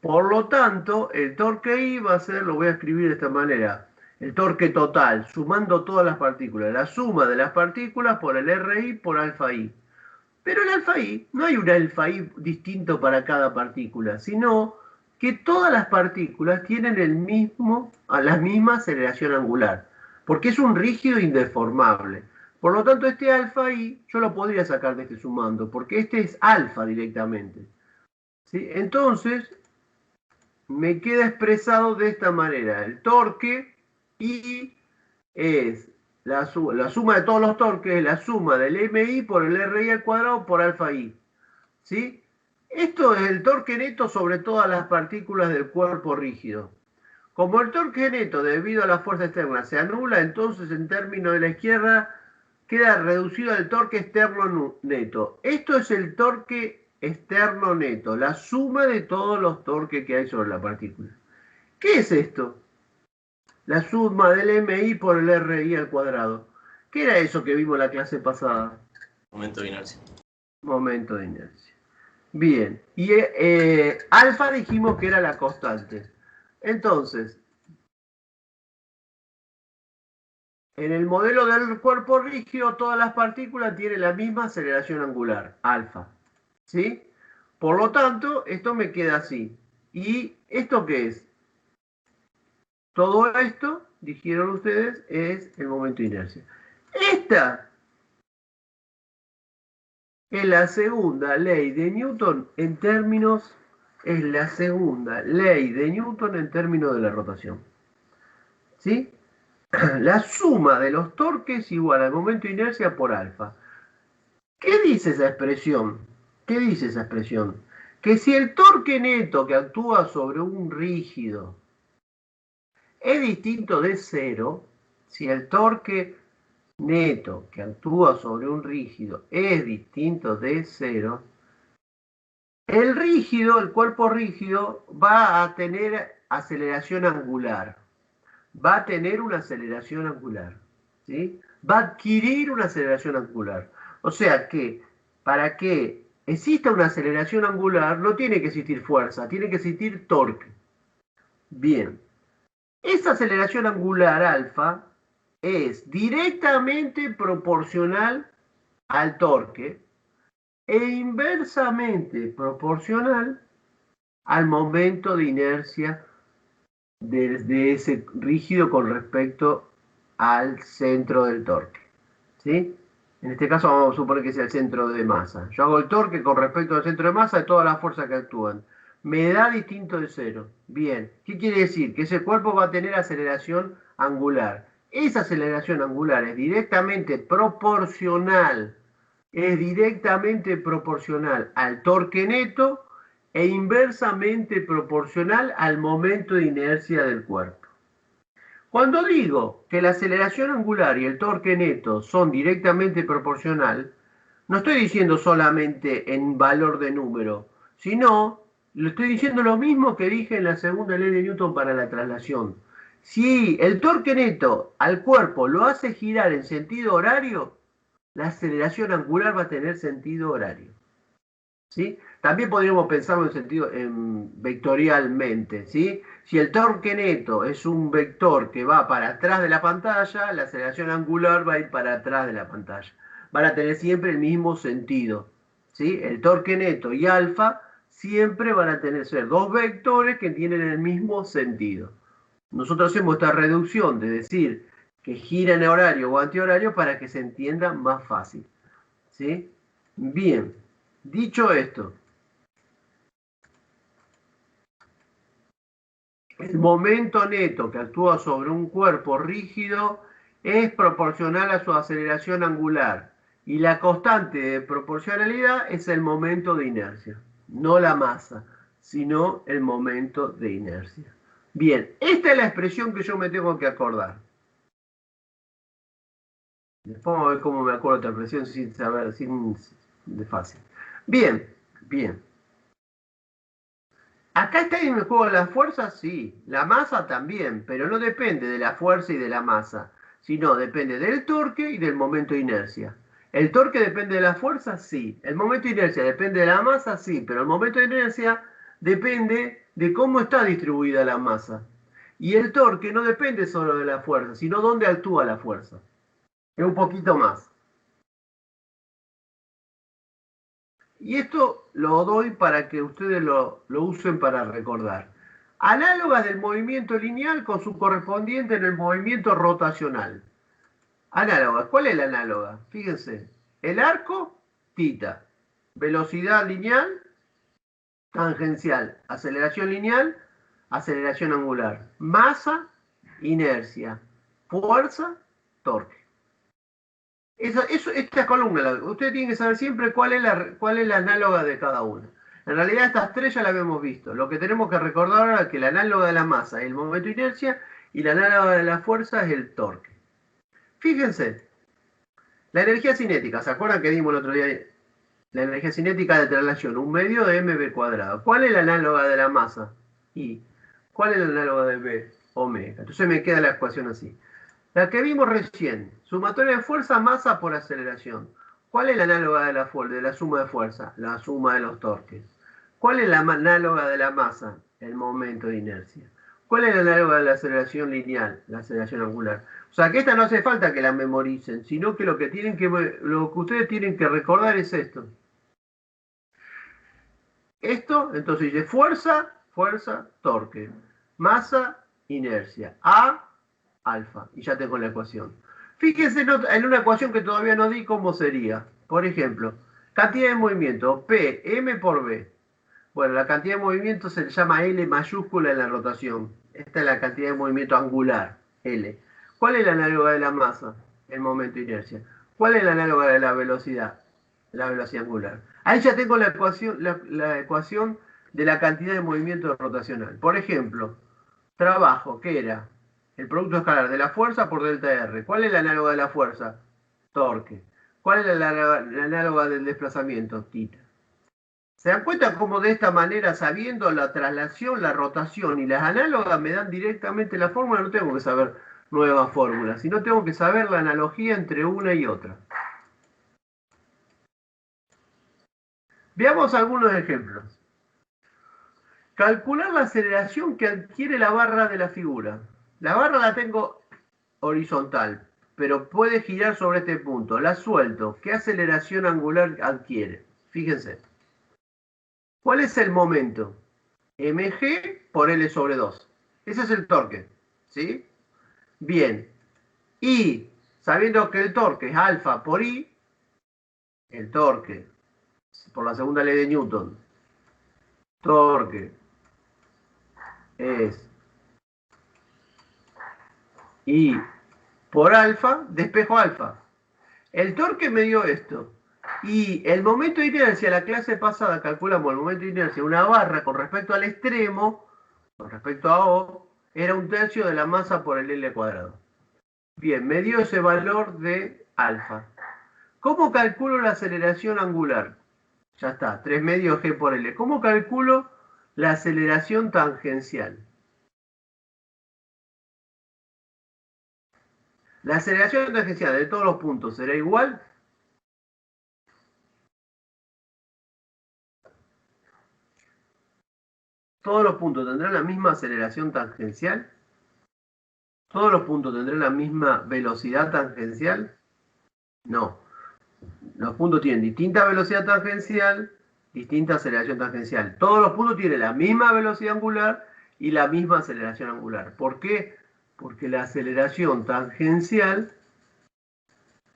Por lo tanto, el torque I va a ser, lo voy a escribir de esta manera, el torque total, sumando todas las partículas. La suma de las partículas por el RI por alfa I. Pero el alfa I, no hay un alfa I distinto para cada partícula, sino que todas las partículas tienen la misma aceleración angular, porque es un rígido indeformable. Por lo tanto, este alfa I yo lo podría sacar de este sumando, porque este es alfa directamente. ¿Sí? Entonces, me queda expresado de esta manera. El torque I es la suma de todos los torques, es la suma del MI por el RI al cuadrado por alfa I. ¿Sí? Esto es el torque neto sobre todas las partículas del cuerpo rígido. Como el torque neto debido a la fuerza externa se anula, entonces en términos de la izquierda queda reducido al torque externo neto. Esto es el torque externo neto, la suma de todos los torques que hay sobre la partícula. ¿Qué es esto? La suma del MI por el RI al cuadrado. ¿Qué era eso que vimos en la clase pasada? Momento de inercia. Momento de inercia. Bien. Y alfa dijimos que era la constante. Entonces, en el modelo del cuerpo rígido, todas las partículas tienen la misma aceleración angular, alfa. ¿Sí? Por lo tanto, esto me queda así. ¿Y esto qué es? Todo esto, dijeron ustedes, es el momento de inercia. Esta es la segunda ley de Newton en términos, de la rotación. ¿Sí? La suma de los torques igual al momento de inercia por alfa. ¿Qué dice esa expresión? Que si el torque neto que actúa sobre un rígido es distinto de cero, si el torque neto que actúa sobre un rígido es distinto de cero, el cuerpo rígido va a tener aceleración angular. Va a tener una aceleración angular. ¿Sí? Va a adquirir una aceleración angular. O sea que para que exista una aceleración angular no tiene que existir fuerza, tiene que existir torque. Bien. Esa aceleración angular alfa es directamente proporcional al torque e inversamente proporcional al momento de inercia de ese rígido con respecto al centro del torque. ¿Sí? En este caso vamos a suponer que sea el centro de masa. Yo hago el torque con respecto al centro de masa de todas las fuerzas que actúan. me da distinto de 0. Bien, ¿qué quiere decir? Que ese cuerpo va a tener aceleración angular. Esa aceleración angular es directamente proporcional al torque neto e inversamente proporcional al momento de inercia del cuerpo. Cuando digo que la aceleración angular y el torque neto son directamente proporcional, no estoy diciendo solamente en valor de número, sino le estoy diciendo lo mismo que dije en la segunda ley de Newton para la traslación. Si el torque neto al cuerpo lo hace girar en sentido horario, la aceleración angular va a tener sentido horario. ¿Sí? También podríamos pensarlo vectorialmente. ¿Sí? Si el torque neto es un vector que va para atrás de la pantalla, la aceleración angular va a ir para atrás de la pantalla. Van a tener siempre el mismo sentido. ¿Sí? El torque neto y alfa siempre van a ser dos vectores que tienen el mismo sentido. Nosotros hacemos esta reducción de decir que gira en horario o antihorario para que se entienda más fácil. ¿Sí? Bien, dicho esto, el momento neto que actúa sobre un cuerpo rígido es proporcional a su aceleración angular y la constante de proporcionalidad es el momento de inercia, no la masa, sino el momento de inercia. Bien, esta es la expresión que yo me tengo que acordar. Después vamos a ver cómo me acuerdo de esta expresión sin saber, de fácil. Bien, bien. ¿Acá está en el juego de las fuerzas? Sí. La masa también, pero no depende de la fuerza y de la masa, sino depende del torque y del momento de inercia. ¿El torque depende de la fuerza? Sí. ¿El momento de inercia depende de la masa? Sí, pero el momento de inercia depende de cómo está distribuida la masa. Y el torque no depende solo de la fuerza, sino dónde actúa la fuerza. Es un poquito más. Y esto lo doy para que ustedes lo usen para recordar. Análogas del movimiento lineal con su correspondiente en el movimiento rotacional. Análogas. ¿Cuál es la análoga? Fíjense. El arco, θ. Velocidad lineal, tangencial. Aceleración lineal, aceleración angular. Masa, inercia. Fuerza, torque. Esta columna, ustedes tienen que saber siempre cuál es la análoga de cada una. En realidad estas tres ya las habíamos visto. Lo que tenemos que recordar ahora es que la análoga de la masa es el momento de inercia y la análoga de la fuerza es el torque. Fíjense, la energía cinética, ¿se acuerdan que dimos el otro día? La energía cinética de traslación, 1/2 de mv². ¿Cuál es la análoga de la masa? I. ¿Cuál es la análoga de B? Omega. Entonces me queda la ecuación así. La que vimos recién, sumatoria de fuerza, masa por aceleración. ¿Cuál es la análoga de la suma de fuerza? La suma de los torques. ¿Cuál es la análoga de la masa? El momento de inercia. ¿Cuál es la análoga de la aceleración lineal? La aceleración angular. O sea que esta no hace falta que la memoricen, sino que lo que ustedes tienen que recordar es esto. Esto, entonces dice fuerza, torque. Masa, inercia. A, alfa. Y ya tengo la ecuación. Fíjense en una ecuación que todavía no di cómo sería. Por ejemplo, cantidad de movimiento, P, M por B. Bueno, la cantidad de movimiento se le llama L mayúscula en la rotación. Esta es la cantidad de movimiento angular, L. ¿Cuál es la análoga de la masa? El momento de inercia. ¿Cuál es la análoga de la velocidad? La velocidad angular. Ahí ya tengo la ecuación de la cantidad de movimiento rotacional. Por ejemplo, trabajo, ¿qué era? El producto escalar de la fuerza por delta R. ¿Cuál es la análoga de la fuerza? Torque. ¿Cuál es la análoga del desplazamiento? θ. ¿Se dan cuenta cómo de esta manera, sabiendo la traslación, la rotación y las análogas, me dan directamente la fórmula? No tengo que saber nuevas fórmulas, sino tengo que saber la analogía entre una y otra. Veamos algunos ejemplos. Calcular la aceleración que adquiere la barra de la figura. La barra la tengo horizontal, pero puede girar sobre este punto. La suelto. ¿Qué aceleración angular adquiere? Fíjense. ¿Cuál es el momento? mg por L sobre 2. Ese es el torque. ¿Sí? Bien. Y sabiendo que el torque es alfa por I, el torque por la segunda ley de Newton torque es I por alfa, despejo alfa. El torque me dio esto. Y el momento de inercia, la clase pasada calculamos el momento de inercia, una barra con respecto al extremo, con respecto a O, era 1/3 de la masa por el L cuadrado. Bien, me dio ese valor de alfa. ¿Cómo calculo la aceleración angular? Ya está, 3/2 G por L. ¿Cómo calculo la aceleración tangencial? La aceleración tangencial de todos los puntos será igual. Todos los puntos tendrán la misma aceleración tangencial. Todos los puntos tendrán la misma velocidad tangencial. No. Los puntos tienen distinta velocidad tangencial, distinta aceleración tangencial. Todos los puntos tienen la misma velocidad angular y la misma aceleración angular. ¿Por qué? Porque la aceleración tangencial,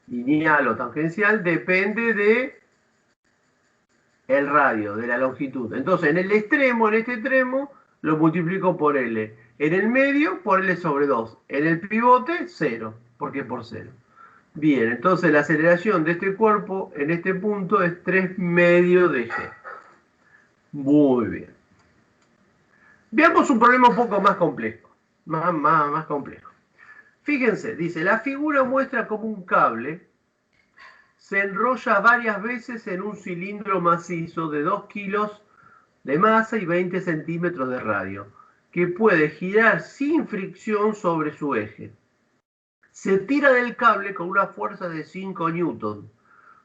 lineal o tangencial, depende de el radio, de la longitud. Entonces, en el extremo, en este extremo, lo multiplico por L. En el medio, por L sobre 2. En el pivote, 0, porque es por 0. Bien, entonces la aceleración de este cuerpo en este punto es 3/2 de G. Muy bien. Veamos un problema un poco más complejo. Más complejo. Fíjense, dice, la figura muestra cómo un cable se enrolla varias veces en un cilindro macizo de 2 kilos de masa y 20 centímetros de radio, que puede girar sin fricción sobre su eje. Se tira del cable con una fuerza de 5 newton,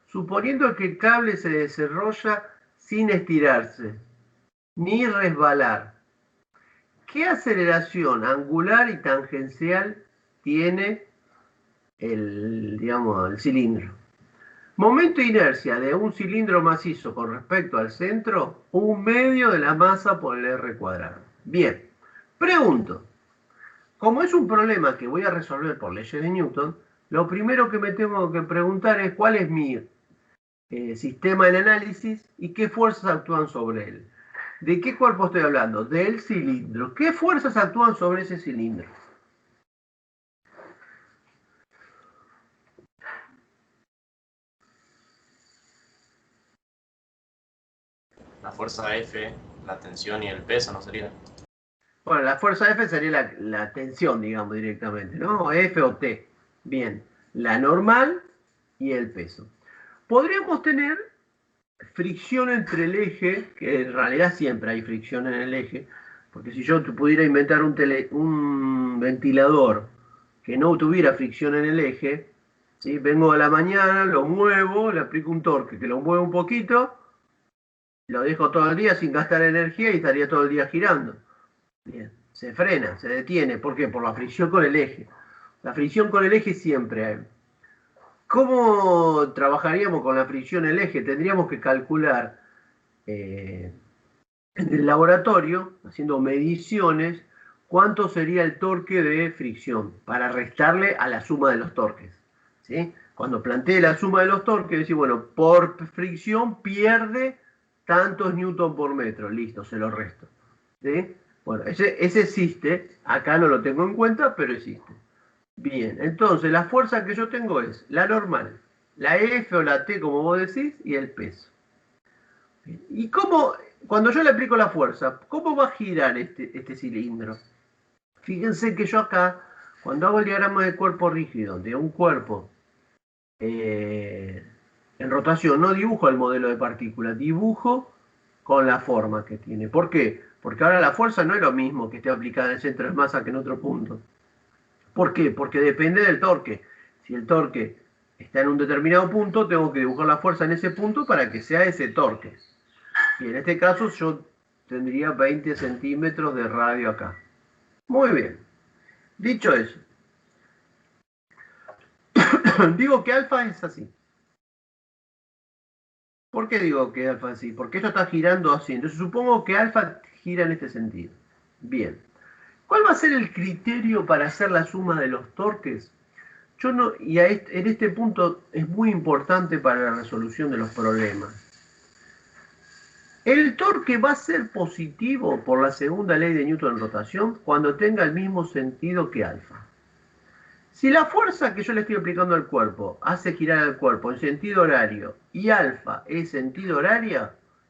suponiendo que el cable se desarrolla sin estirarse, ni resbalar. ¿Qué aceleración angular y tangencial tiene el cilindro? Momento de inercia de un cilindro macizo con respecto al centro, 1/2 de la masa por el R cuadrado. Bien, pregunto. Como es un problema que voy a resolver por leyes de Newton, lo primero que me tengo que preguntar es cuál es mi sistema de análisis y qué fuerzas actúan sobre él. ¿De qué cuerpo estoy hablando? Del cilindro. ¿Qué fuerzas actúan sobre ese cilindro? La fuerza F, la tensión y el peso, ¿no sería? Bueno, la fuerza F sería la tensión, digamos, directamente, ¿no? F o T. Bien, la normal y el peso. Podríamos tener fricción entre el eje, que en realidad siempre hay fricción en el eje, porque si yo pudiera inventar un ventilador que no tuviera fricción en el eje, ¿sí? Vengo a la mañana, lo muevo, le aplico un torque, que lo mueve un poquito, lo dejo todo el día sin gastar energía y estaría todo el día girando. Bien, se frena, se detiene. ¿Por qué? Por la fricción con el eje. La fricción con el eje siempre hay. ¿Cómo trabajaríamos con la fricción en el eje? Tendríamos que calcular en el laboratorio, haciendo mediciones, cuánto sería el torque de fricción para restarle a la suma de los torques. ¿Sí? Cuando plantee la suma de los torques, decir, bueno, por fricción pierde tantos newton por metro. Listo, se lo resto. ¿Sí? Bueno, ese existe, acá no lo tengo en cuenta, pero existe. Bien, entonces la fuerza que yo tengo es la normal, la F o la T, como vos decís, y el peso. ¿Y cómo, cuando yo le aplico la fuerza, cómo va a girar este cilindro? Fíjense que yo acá, cuando hago el diagrama de cuerpo rígido, de un cuerpo en rotación, no dibujo el modelo de partículas, dibujo con la forma que tiene. ¿Por qué? Porque ahora la fuerza no es lo mismo que esté aplicada en el centro de masa que en otro punto. ¿Por qué? Porque depende del torque. Si el torque está en un determinado punto, tengo que dibujar la fuerza en ese punto para que sea ese torque. Y en este caso yo tendría 20 centímetros de radio acá. Muy bien. Dicho eso, digo que alfa es así. ¿Por qué digo que alfa es así? Porque esto está girando así. Entonces supongo que alfa gira en este sentido. Bien. ¿Cuál va a ser el criterio para hacer la suma de los torques? En este punto es muy importante para la resolución de los problemas. El torque va a ser positivo por la segunda ley de Newton en rotación cuando tenga el mismo sentido que alfa. Si la fuerza que yo le estoy aplicando al cuerpo hace girar al cuerpo en sentido horario y alfa es sentido horario,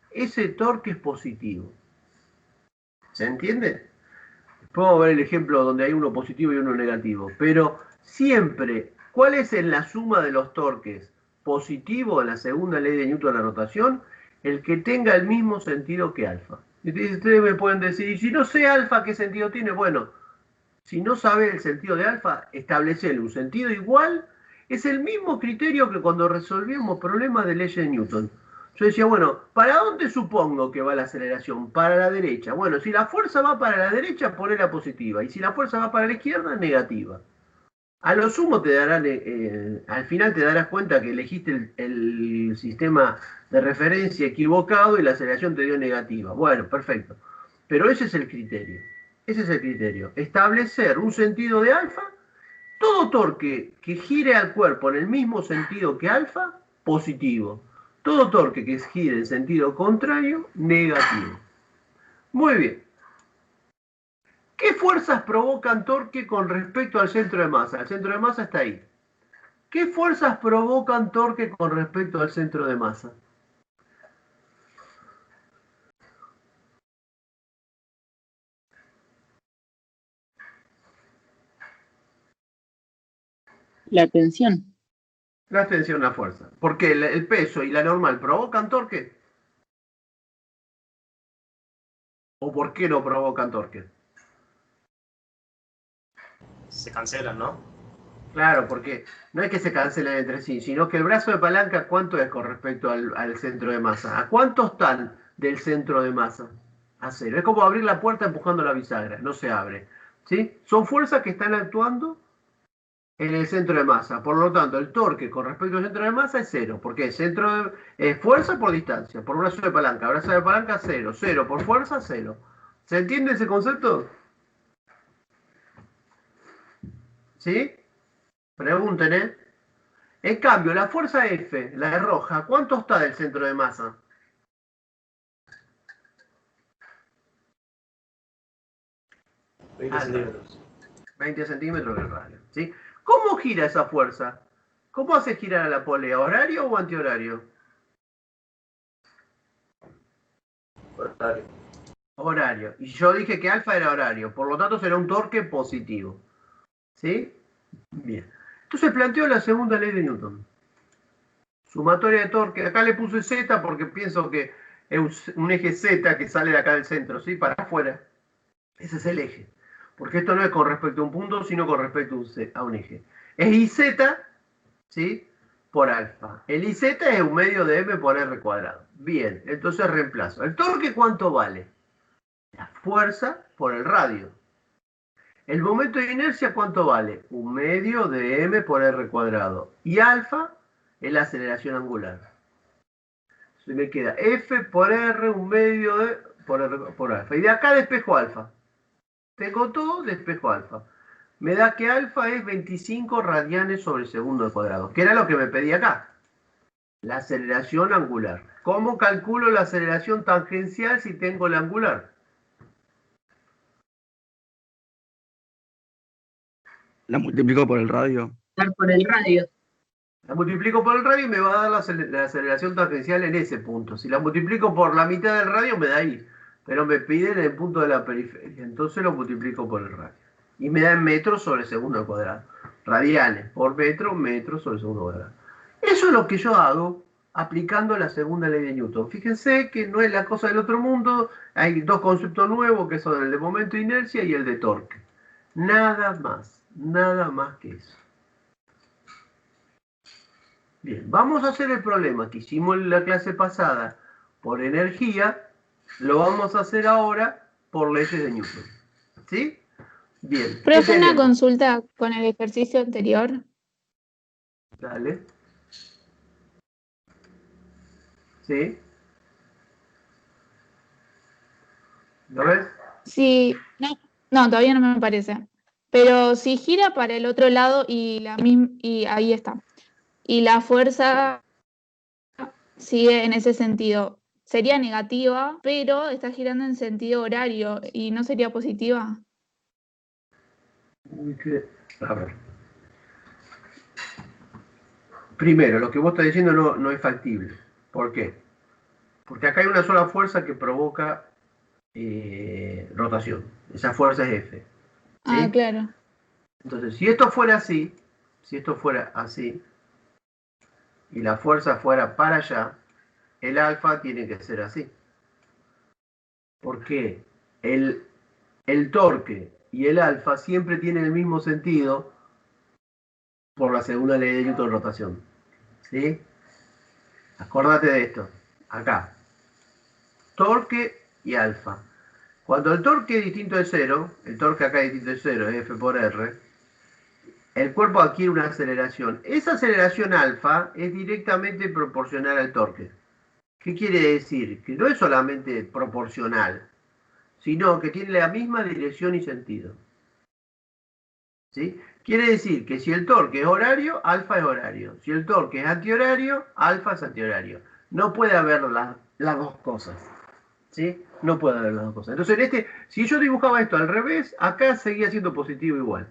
ese torque es positivo. ¿Se entiende? Podemos ver el ejemplo donde hay uno positivo y uno negativo, pero siempre, ¿cuál es la suma de los torques? Positivo en la segunda ley de Newton de la rotación, el que tenga el mismo sentido que alfa. Y ustedes me pueden decir, y si no sé alfa, ¿qué sentido tiene? Bueno, si no sabe el sentido de alfa, establecerle un sentido igual es el mismo criterio que cuando resolvíamos problemas de leyes de Newton. Yo decía, bueno, ¿para dónde supongo que va la aceleración? Para la derecha. Bueno, si la fuerza va para la derecha, ponela positiva. Y si la fuerza va para la izquierda, negativa. A lo sumo te darán, al final te darás cuenta que elegiste el sistema de referencia equivocado y la aceleración te dio negativa. Bueno, perfecto. Pero ese es el criterio. Ese es el criterio. Establecer un sentido de alfa. Todo torque que gire al cuerpo en el mismo sentido que alfa, positivo. Todo torque que gire en sentido contrario, negativo. Muy bien. ¿Qué fuerzas provocan torque con respecto al centro de masa? El centro de masa está ahí. ¿Qué fuerzas provocan torque con respecto al centro de masa? La tensión. La tensión, la fuerza. Porque el peso y la normal provocan torque. ¿O por qué no provocan torque? Se cancelan, ¿no? Claro, porque no es que se cancelen entre sí, sino que el brazo de palanca, ¿cuánto es con respecto al centro de masa? ¿A cuánto están del centro de masa? A 0. Es como abrir la puerta empujando la bisagra, no se abre. ¿Sí? Son fuerzas que están actuando en el centro de masa. Por lo tanto, el torque con respecto al centro de masa es 0. Porque es fuerza por distancia, por brazo de palanca. Brazo de palanca 0. 0 por fuerza, 0. ¿Se entiende ese concepto? ¿Sí? Pregunten, ¿eh? En cambio, la fuerza F, la de roja, ¿cuánto está del centro de masa? Ah, 20 centímetros del radio. ¿Sí? ¿Cómo gira esa fuerza? ¿Cómo hace girar a la polea? ¿Horario o antihorario? horario. Horario. Y yo dije que alfa era horario, por lo tanto será un torque positivo. ¿Sí? Bien. Entonces planteo la segunda ley de Newton. Sumatoria de torque. Acá le puse Z porque pienso que es un eje Z que sale de acá del centro, ¿sí? Para afuera. Ese es el eje. Porque esto no es con respecto a un punto, sino con respecto a un eje. Es IZ, ¿sí? Por alfa. El IZ es un medio de M por R cuadrado. Bien, entonces reemplazo. ¿El torque cuánto vale? La fuerza por el radio. ¿El momento de inercia cuánto vale? Un medio de M por R cuadrado. Y alfa es la aceleración angular. Entonces me queda F por R, un medio de por R por alfa. Y de acá despejo alfa. Tengo todo, despejo alfa. Me da que alfa es 25 radianes sobre segundo al cuadrado, que era lo que me pedía acá. La aceleración angular. ¿Cómo calculo la aceleración tangencial si tengo la angular? La multiplico por el radio. Por el radio. La multiplico por el radio y me va a dar la aceleración tangencial en ese punto. Si la multiplico por la mitad del radio me da ahí. Pero me piden el punto de la periferia. Entonces lo multiplico por el radio. Y me da en metros sobre segundo al cuadrado. Radianes por metro, metros sobre segundo al cuadrado. Eso es lo que yo hago aplicando la segunda ley de Newton. Fíjense que no es la cosa del otro mundo. Hay dos conceptos nuevos que son el de momento de inercia y el de torque. Nada más que eso. Bien, vamos a hacer el problema que hicimos en la clase pasada por energía, lo vamos a hacer ahora por leyes de Newton. ¿Sí? Bien. Profe, una consulta con el ejercicio anterior. Dale. ¿Sí? ¿Lo ves? Sí, no, todavía no me parece. Pero si gira para el otro lado y ahí está. Y la fuerza sigue en ese sentido. sería negativa, pero está girando en sentido horario y no sería positiva. A ver. Primero, lo que vos estás diciendo no es factible. ¿Por qué? Porque acá hay una sola fuerza que provoca rotación. Esa fuerza es F. ¿Sí? Ah, claro. Entonces, si esto fuera así, y la fuerza fuera para allá, el alfa tiene que ser así. Porque el torque y el alfa siempre tienen el mismo sentido por la segunda ley de Newton de rotación. ¿Sí? Acordate de esto. Acá. Torque y alfa. Cuando el torque es distinto de cero, el torque acá es distinto de cero, es F por R, el cuerpo adquiere una aceleración. Esa aceleración alfa es directamente proporcional al torque. ¿Qué quiere decir? Que no es solamente proporcional, sino que tiene la misma dirección y sentido. ¿Sí? Quiere decir que si el torque es horario, alfa es horario. Si el torque es antihorario, alfa es antihorario. No puede haber las dos cosas. ¿Sí? No puede haber las dos cosas. Entonces, si yo dibujaba esto al revés, acá seguía siendo positivo igual.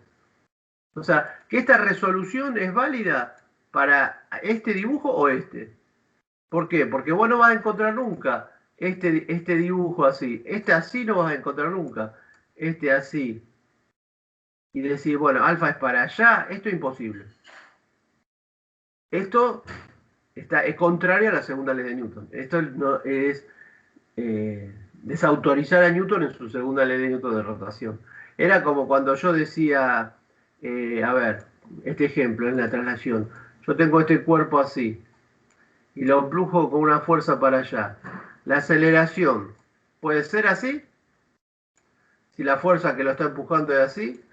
O sea, que esta resolución es válida para este dibujo o este. ¿Por qué? Porque vos no vas a encontrar nunca este dibujo así. Este así no vas a encontrar nunca. Este así. Y decir, bueno, alfa es para allá. Esto es imposible. Esto es contrario a la segunda ley de Newton. Esto no es desautorizar a Newton en su segunda ley de Newton de rotación. Era como cuando yo decía, a ver, este ejemplo en la traslación. Yo tengo este cuerpo así y lo empujo con una fuerza para allá. La aceleración puede ser así, si la fuerza que lo está empujando es así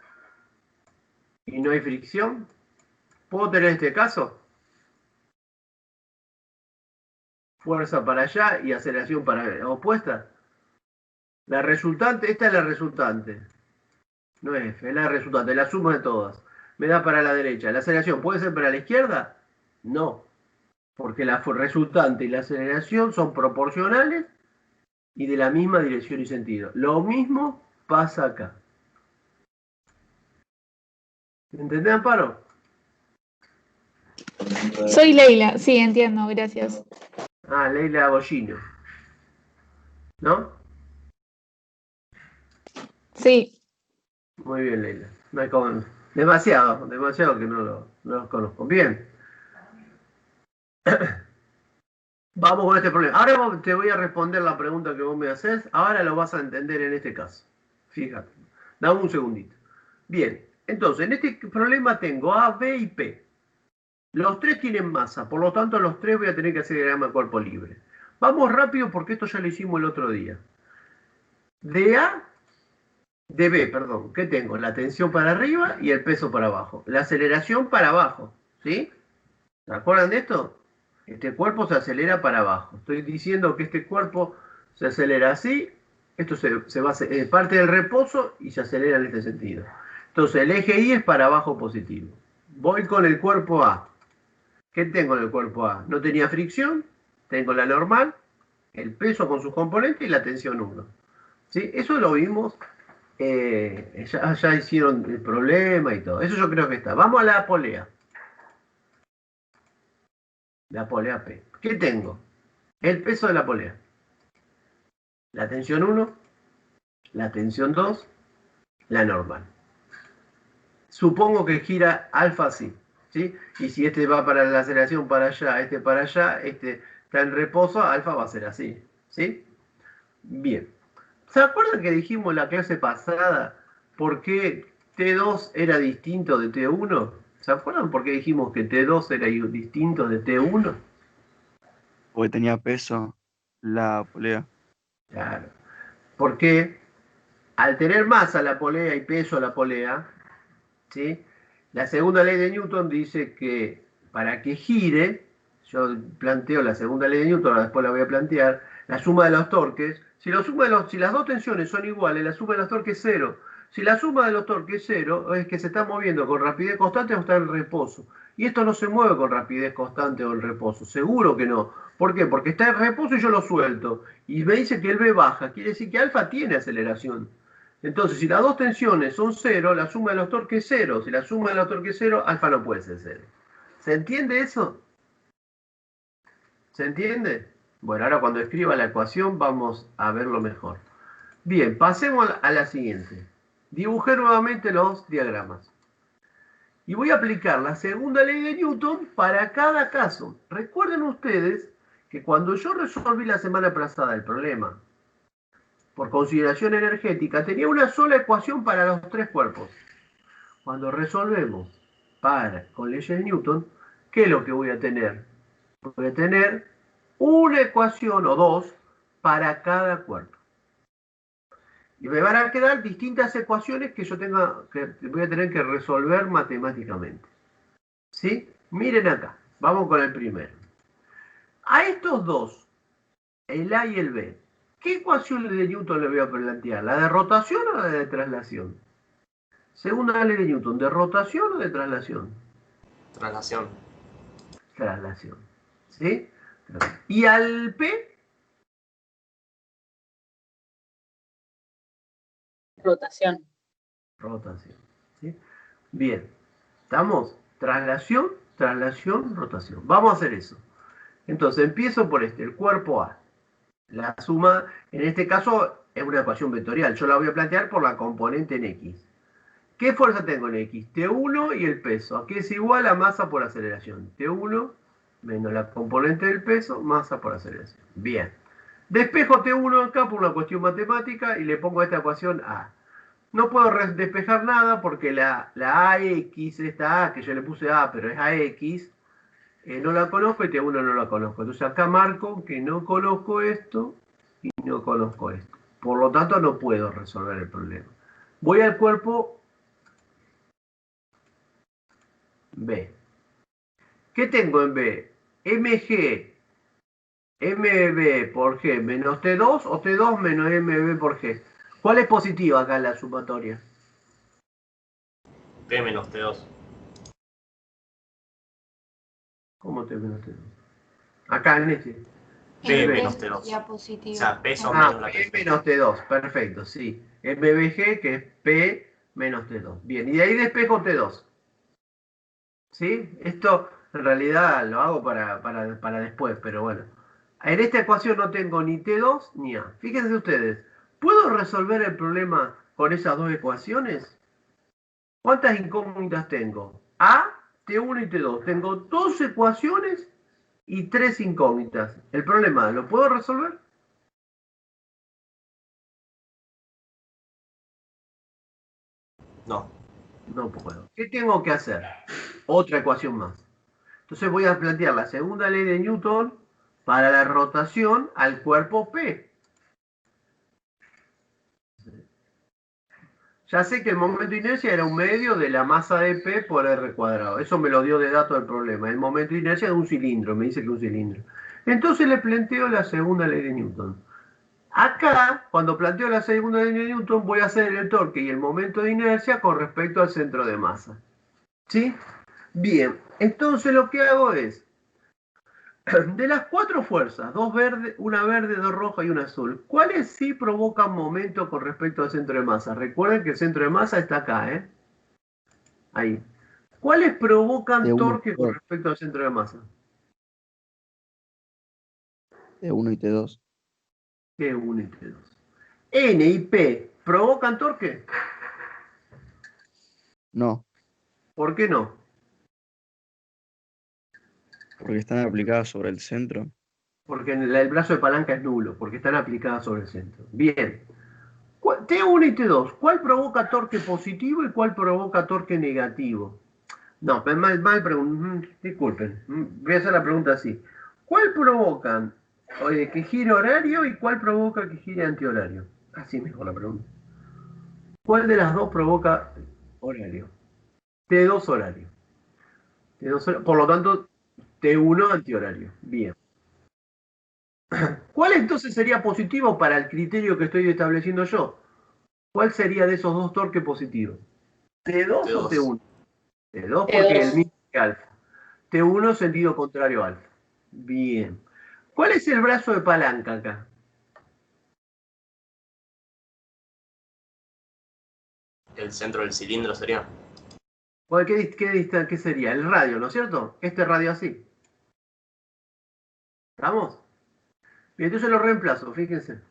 y no hay fricción. ¿Puedo tener este caso? Fuerza para allá y aceleración para opuesta. La resultante, esta es la resultante. No es F, es la resultante, la suma de todas. Me da para la derecha. ¿La aceleración puede ser para la izquierda? No. Porque la resultante y la aceleración son proporcionales y de la misma dirección y sentido. Lo mismo pasa acá. ¿Entendés, Amparo? Soy Leila, sí, entiendo, gracias. Ah, Leila Bollino. ¿No? Sí. Muy bien, Leila. No hay como... demasiado que no los conozco. Bien. Vamos con este problema. Ahora te voy a responder la pregunta que vos me haces. Ahora lo vas a entender en este caso. Fíjate. Dame un segundito. Bien. Entonces, en este problema tengo A, B y P. Los tres tienen masa. Por lo tanto, los tres voy a tener que hacer diagrama de cuerpo libre. Vamos rápido porque esto ya lo hicimos el otro día. De B, perdón. ¿Qué tengo? La tensión para arriba y el peso para abajo. La aceleración para abajo. ¿Sí? ¿Se acuerdan de esto? Este cuerpo se acelera para abajo. Estoy diciendo que este cuerpo se acelera así. Esto se va a parte del reposo y se acelera en este sentido. Entonces el eje Y es para abajo positivo. Voy con el cuerpo A. ¿Qué tengo en el cuerpo A? No tenía fricción. Tengo la normal, el peso con sus componentes y la tensión 1. ¿Sí? Eso lo vimos. Ya hicieron el problema y todo. Eso yo creo que está. Vamos a la polea. La polea P. ¿Qué tengo? El peso de la polea. La tensión 1, la tensión 2, la normal. Supongo que gira alfa así, ¿sí? Y si este va para la aceleración para allá, este para allá, este está en reposo, alfa va a ser así, ¿sí? Bien. ¿Se acuerdan que dijimos en la clase pasada por qué T2 era distinto de T1? ¿Se acuerdan por qué dijimos que T2 era distinto de T1? Porque tenía peso la polea. Claro. Porque al tener masa la polea y peso la polea, ¿sí? La segunda ley de Newton dice que para que gire, yo planteo la segunda ley de Newton, ahora después la voy a plantear, la suma de los torques, si las dos tensiones son iguales, la suma de los torques es 0. Si la suma de los torques es 0, es que se está moviendo con rapidez constante o está en reposo. Y esto no se mueve con rapidez constante o en reposo, seguro que no, ¿Por qué? Porque está en reposo y yo lo suelto. Y me dice que el B baja. Quiere decir que alfa tiene aceleración. Entonces, si las dos tensiones son cero, la suma de los torques es cero. Si la suma de los torques es cero, alfa no puede ser cero. ¿Se entiende eso? ¿Se entiende? Bueno, ahora cuando escriba la ecuación vamos a verlo mejor. Bien, pasemos a la siguiente. Dibujé nuevamente los diagramas. Y voy a aplicar la segunda ley de Newton para cada caso. Recuerden ustedes que cuando yo resolví la semana pasada el problema, por consideración energética, tenía una sola ecuación para los tres cuerpos. Cuando resolvemos con leyes de Newton, ¿qué es lo que voy a tener? Voy a tener una ecuación o dos para cada cuerpo. Y me van a quedar distintas ecuaciones que voy a tener que resolver matemáticamente. ¿Sí? Miren acá. Vamos con el primero. A estos dos, el A y el B, ¿qué ecuaciones de Newton le voy a plantear? ¿La de rotación o la de traslación? Segunda ley de Newton, ¿de rotación o de traslación? Traslación. Traslación. ¿Sí? ¿Y al P? Rotación. Rotación. ¿Sí? Bien. ¿Estamos? Traslación, traslación, rotación. Vamos a hacer eso. Entonces, empiezo por el cuerpo A. La suma, en este caso, es una ecuación vectorial. Yo la voy a plantear por la componente en X. ¿Qué fuerza tengo en X? T1 y el peso, que es igual a masa por aceleración. T1 menos la componente del peso, masa por aceleración. Bien. Despejo T1 acá por una cuestión matemática y le pongo a esta ecuación A. No puedo despejar nada porque la AX, esta A, que yo le puse A, pero es AX, no la conozco y T1 no la conozco. Entonces acá marco que no conozco esto y no conozco esto. Por lo tanto no puedo resolver el problema. Voy al cuerpo B. ¿Qué tengo en B? MG, MB por G menos T2 o T2 menos MB por G. ¿Cuál es positiva acá en la sumatoria? P menos T2. ¿Cómo T menos T2? Acá en este. P El menos P T2. sería positivo. O sea, P son Ah, menos la P T2. menos T2, perfecto, sí. MBG, que es P menos T2. Bien, y de ahí despejo T2. ¿Sí? Esto en realidad lo hago para después, pero bueno. En esta ecuación no tengo ni T2 ni A. Fíjense ustedes, ¿puedo resolver el problema con esas dos ecuaciones? ¿Cuántas incógnitas tengo? A, T1 y T2. Tengo dos ecuaciones y tres incógnitas. El problema, ¿lo puedo resolver? No. No puedo. ¿Qué tengo que hacer? Otra ecuación más. Entonces voy a plantear la segunda ley de Newton para la rotación al cuerpo P. Ya sé que el momento de inercia era un medio de la masa de P por R cuadrado. Eso me lo dio de dato el problema. El momento de inercia es un cilindro. Me dice que es un cilindro. Entonces le planteo la segunda ley de Newton. Acá, cuando planteo la segunda ley de Newton, voy a hacer el torque y el momento de inercia con respecto al centro de masa. ¿Sí? Bien. Entonces lo que hago es, de las cuatro fuerzas, una verde, dos rojas y una azul, ¿cuáles sí provocan momento con respecto al centro de masa? Recuerden que el centro de masa está acá, ¿eh? Ahí. ¿Cuáles provocan T1 torque y con T2. respecto al centro de masa? T1 y T2. T1 y T2. N y P, ¿provocan torque? No, ¿Por qué no? porque están aplicadas sobre el centro. Porque el brazo de palanca es nulo, porque están aplicadas sobre el centro. Bien. T1 y T2, ¿cuál provoca torque positivo y cuál provoca torque negativo? No, mal pregunta. Disculpen, voy a hacer la pregunta así. ¿Cuál provocan que gire horario y cuál provoca que gire antihorario? Así mejor la pregunta. ¿Cuál de las dos provoca horario? T2 horario. Por lo tanto, T1 antihorario. Bien. ¿Cuál entonces sería positivo para el criterio que estoy estableciendo yo? ¿Cuál sería de esos dos torques positivos? ¿T2 o T1? T2 porque es el mismo que alfa. T1 sentido contrario a alfa. Bien. ¿Cuál es el brazo de palanca acá? El centro del cilindro sería. Bueno, ¿qué sería? El radio, ¿no es cierto? Este radio así. ¿Estamos? Bien, entonces lo reemplazo, fíjense.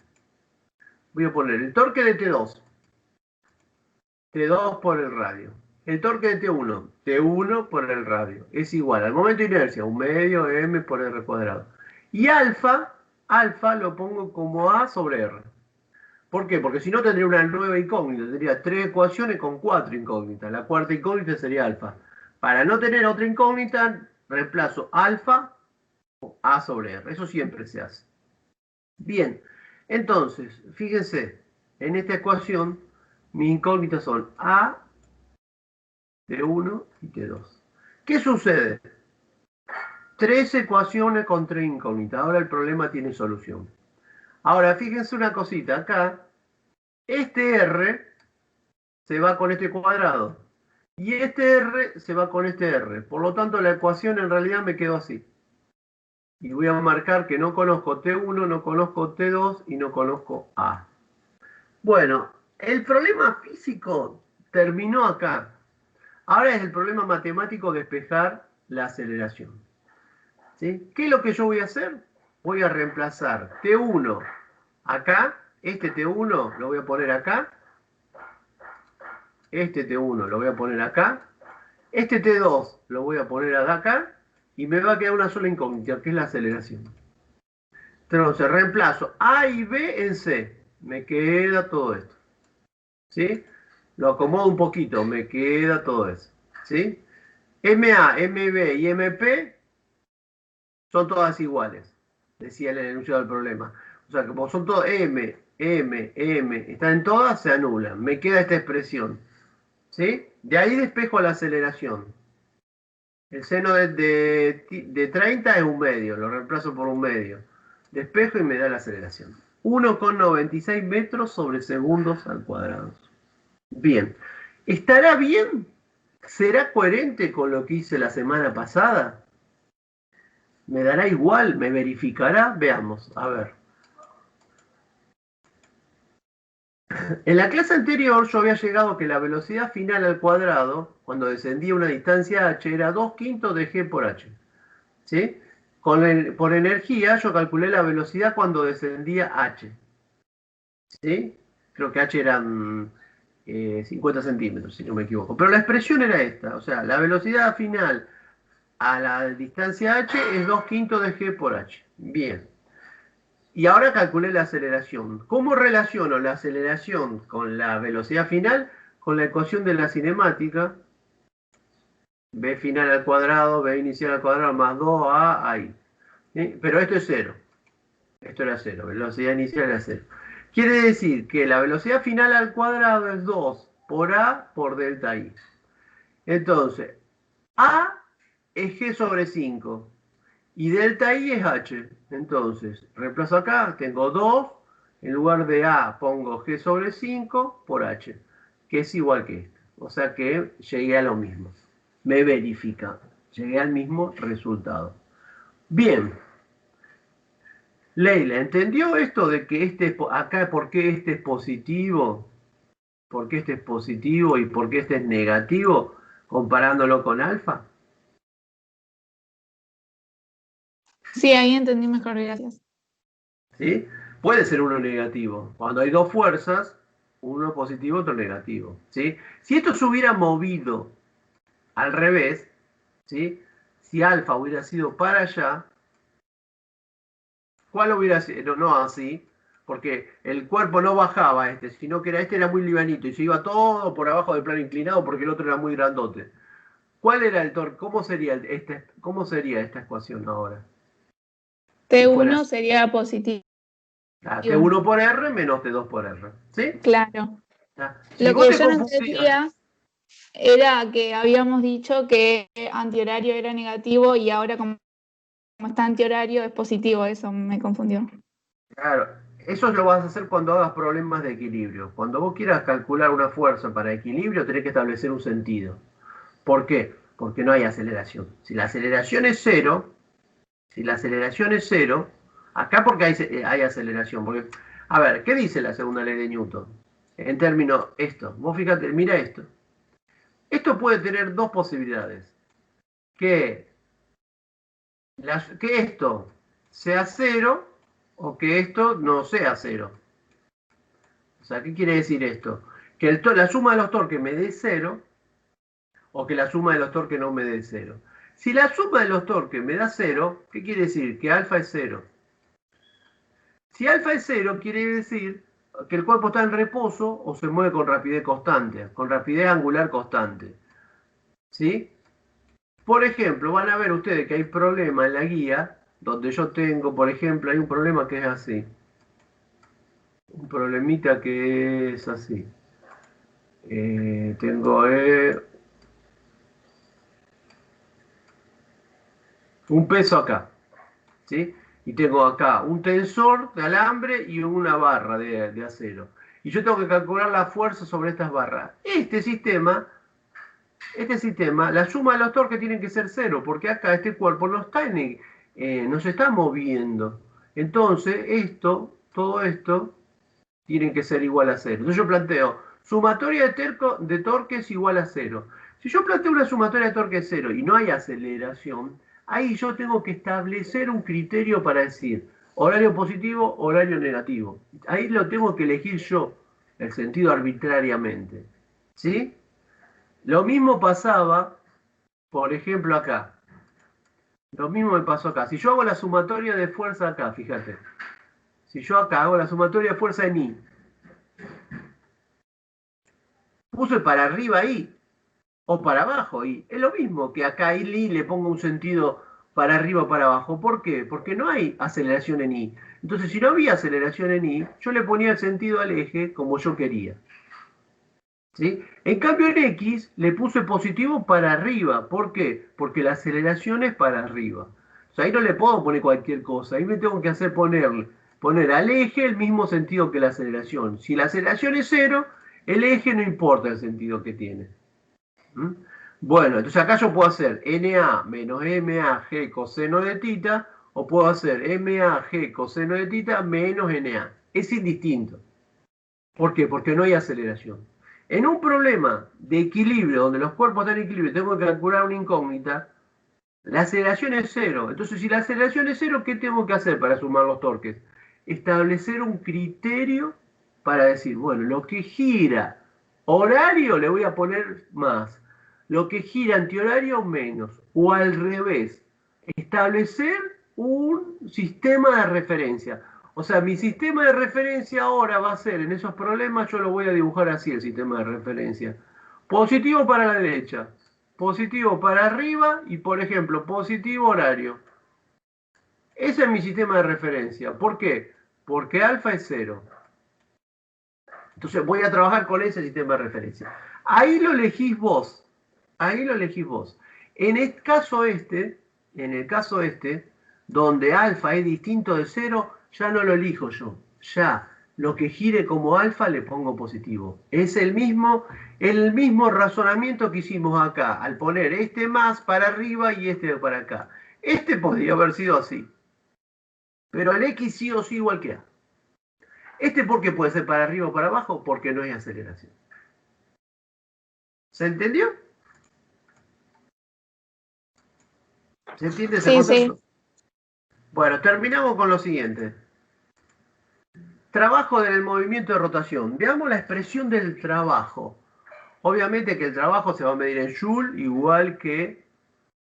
Voy a poner el torque de T2. T2 por el radio. El torque de T1. T1 por el radio. Es igual al momento de inercia, 1 medio m por r cuadrado. Y alfa lo pongo como A sobre R. ¿Por qué? Porque si no tendría una nueva incógnita. Tendría 3 ecuaciones con 4 incógnitas. La cuarta incógnita sería alfa. Para no tener otra incógnita, reemplazo alfa por A sobre R. Eso siempre se hace. Bien. Entonces, fíjense, en esta ecuación, mis incógnitas son A, T1 y T2. ¿Qué sucede? 3 ecuaciones con 3 incógnitas. Ahora el problema tiene solución. Ahora, fíjense una cosita. Acá, este R se va con este cuadrado. Y este R se va con este R. Por lo tanto, la ecuación en realidad me quedó así. Y voy a marcar que no conozco T1, no conozco T2 y no conozco A. Bueno, el problema físico terminó acá. Ahora es el problema matemático despejar la aceleración. ¿Sí? ¿Qué es lo que yo voy a hacer? Voy a reemplazar T1 acá. Este T1 lo voy a poner acá. Este T1 lo voy a poner acá. Este T2 lo voy a poner acá. Y me va a quedar una sola incógnita, que es la aceleración. Entonces, reemplazo A y B en C. Me queda todo esto. ¿Sí? Lo acomodo un poquito, me queda todo eso. ¿Sí? MA, MB y MP son todas iguales, decía el enunciado del problema. O sea, como son todas M, están todas, se anulan. Me queda esta expresión. ¿Sí? De ahí despejo la aceleración. El seno de 30 es 1 medio, lo reemplazo por 1 medio. Despejo y me da la aceleración. 1,96 metros sobre segundos al cuadrado. Bien. ¿Estará bien? ¿Será coherente con lo que hice la semana pasada? ¿Me dará igual? ¿Me verificará? Veamos, a ver. En la clase anterior yo había llegado a que la velocidad final al cuadrado, cuando descendía una distancia h, era 2/5 de g por h. ¿Sí? Por energía yo calculé la velocidad cuando descendía h. ¿Sí? Creo que h eran 50 centímetros, si no me equivoco. Pero la expresión era esta, o sea, la velocidad final a la distancia h es 2/5 de g por h. Bien. Y ahora calculé la aceleración. ¿Cómo relaciono la aceleración con la velocidad final? Con la ecuación de la cinemática. B final al cuadrado, B inicial al cuadrado, más 2A ahí. ¿Sí? Pero esto es 0. Esto era 0. Velocidad inicial era 0. Quiere decir que la velocidad final al cuadrado es 2 por A por delta I. Entonces, A es G sobre 5. Y delta I es H. Entonces, reemplazo acá, tengo 2. En lugar de A pongo G sobre 5 por H, que es igual que esto. O sea que llegué a lo mismo. Me verifica. Llegué al mismo resultado. Bien. Leila, ¿entendió esto de que acá por qué este es positivo? ¿Por qué este es positivo y por qué este es negativo? Comparándolo con alfa. Sí, ahí entendí mejor, gracias. ¿Sí? Puede ser uno negativo. Cuando hay dos fuerzas, uno positivo, otro negativo. ¿Sí? Si esto se hubiera movido al revés, ¿sí? Si alfa hubiera sido para allá, ¿cuál hubiera sido? No así, porque el cuerpo no bajaba sino que era muy livianito y se iba todo por abajo del plano inclinado porque el otro era muy grandote. ¿Cuál era el torque? ¿Cómo sería esta ecuación ahora? T1 sería positivo. T1 por R menos T2 por R. ¿Sí? Claro. Si Lo vos que te yo no confundías- entendía era que habíamos dicho que antihorario era negativo y ahora como está antihorario es positivo. Eso me confundió. Claro, eso lo vas a hacer cuando hagas problemas de equilibrio. Cuando vos quieras calcular una fuerza para equilibrio, tenés que establecer un sentido. ¿Por qué? Porque no hay aceleración. Si la aceleración es cero, Acá porque hay aceleración. Porque, a ver, ¿qué dice la segunda ley de Newton? En términos, esto. Vos fíjate, mira esto. Esto puede tener dos posibilidades. Que esto sea cero o que esto no sea cero. O sea, ¿qué quiere decir esto? Que la suma de los torques me dé cero o que la suma de los torques no me dé cero. Si la suma de los torques me da cero, ¿qué quiere decir? Que alfa es cero. Si alfa es cero, quiere decir que el cuerpo está en reposo o se mueve con rapidez constante, con rapidez angular constante. ¿Sí? Por ejemplo, van a ver ustedes que hay problema en la guía, donde yo tengo, por ejemplo, hay un problema que es así. Un problemita que es así. Tengo un peso acá. ¿Sí? Y tengo acá un tensor de alambre y una barra de acero. Y yo tengo que calcular la fuerza sobre estas barras. Este sistema, la suma de los torques tiene que ser cero, porque acá este cuerpo no se está moviendo. Entonces, todo esto, tiene que ser igual a cero. Entonces yo planteo, sumatoria de torques igual a cero. Si yo planteo una sumatoria de torques cero y no hay aceleración, ahí yo tengo que establecer un criterio para decir horario positivo, horario negativo. Ahí lo tengo que elegir yo, el sentido arbitrariamente. ¿Sí? Lo mismo pasaba, por ejemplo, acá. Lo mismo me pasó acá. Si yo hago la sumatoria de fuerza acá, fíjate. Si yo acá hago la sumatoria de fuerza en I, puse para arriba I, o para abajo I. Es lo mismo que acá I le pongo un sentido para arriba o para abajo. ¿Por qué? Porque no hay aceleración en I. Entonces, si no había aceleración en I, yo le ponía el sentido al eje como yo quería. ¿Sí? En cambio, en X le puse positivo para arriba. ¿Por qué? Porque la aceleración es para arriba. O sea, ahí no le puedo poner cualquier cosa. Ahí me tengo que hacer poner al eje el mismo sentido que la aceleración. Si la aceleración es cero, el eje no importa el sentido que tiene. ¿Mm? Bueno, entonces acá yo puedo hacer NA menos MAG coseno de tita, o puedo hacer MAG coseno de tita menos NA. Es indistinto. ¿Por qué? Porque no hay aceleración. En un problema de equilibrio, donde los cuerpos están en equilibrio, tengo que calcular una incógnita, la aceleración es cero. Entonces, si la aceleración es cero, ¿qué tengo que hacer para sumar los torques? Establecer un criterio para decir, bueno, lo que gira horario le voy a poner más, lo que gira antihorario menos, o al revés, establecer un sistema de referencia. O sea, mi sistema de referencia ahora va a ser, en esos problemas yo lo voy a dibujar así, el sistema de referencia. Positivo para la derecha, positivo para arriba y, por ejemplo, positivo horario. Ese es mi sistema de referencia. ¿Por qué? Porque alfa es cero. Entonces voy a trabajar con ese sistema de referencia. Ahí lo elegís vos. Ahí lo elegís vos. En el caso donde alfa es distinto de cero, ya no lo elijo yo. Ya lo que gire como alfa le pongo positivo. Es el mismo razonamiento que hicimos acá, al poner este más para arriba y este para acá. Este podría haber sido así. Pero el X sí o sí igual que A. ¿Por qué puede ser para arriba o para abajo? Porque no hay aceleración. ¿Se entendió? ¿Se entiende ese concepto? Sí. Bueno, terminamos con lo siguiente. Trabajo del movimiento de rotación. Veamos la expresión del trabajo. Obviamente que el trabajo se va a medir en Joule, igual que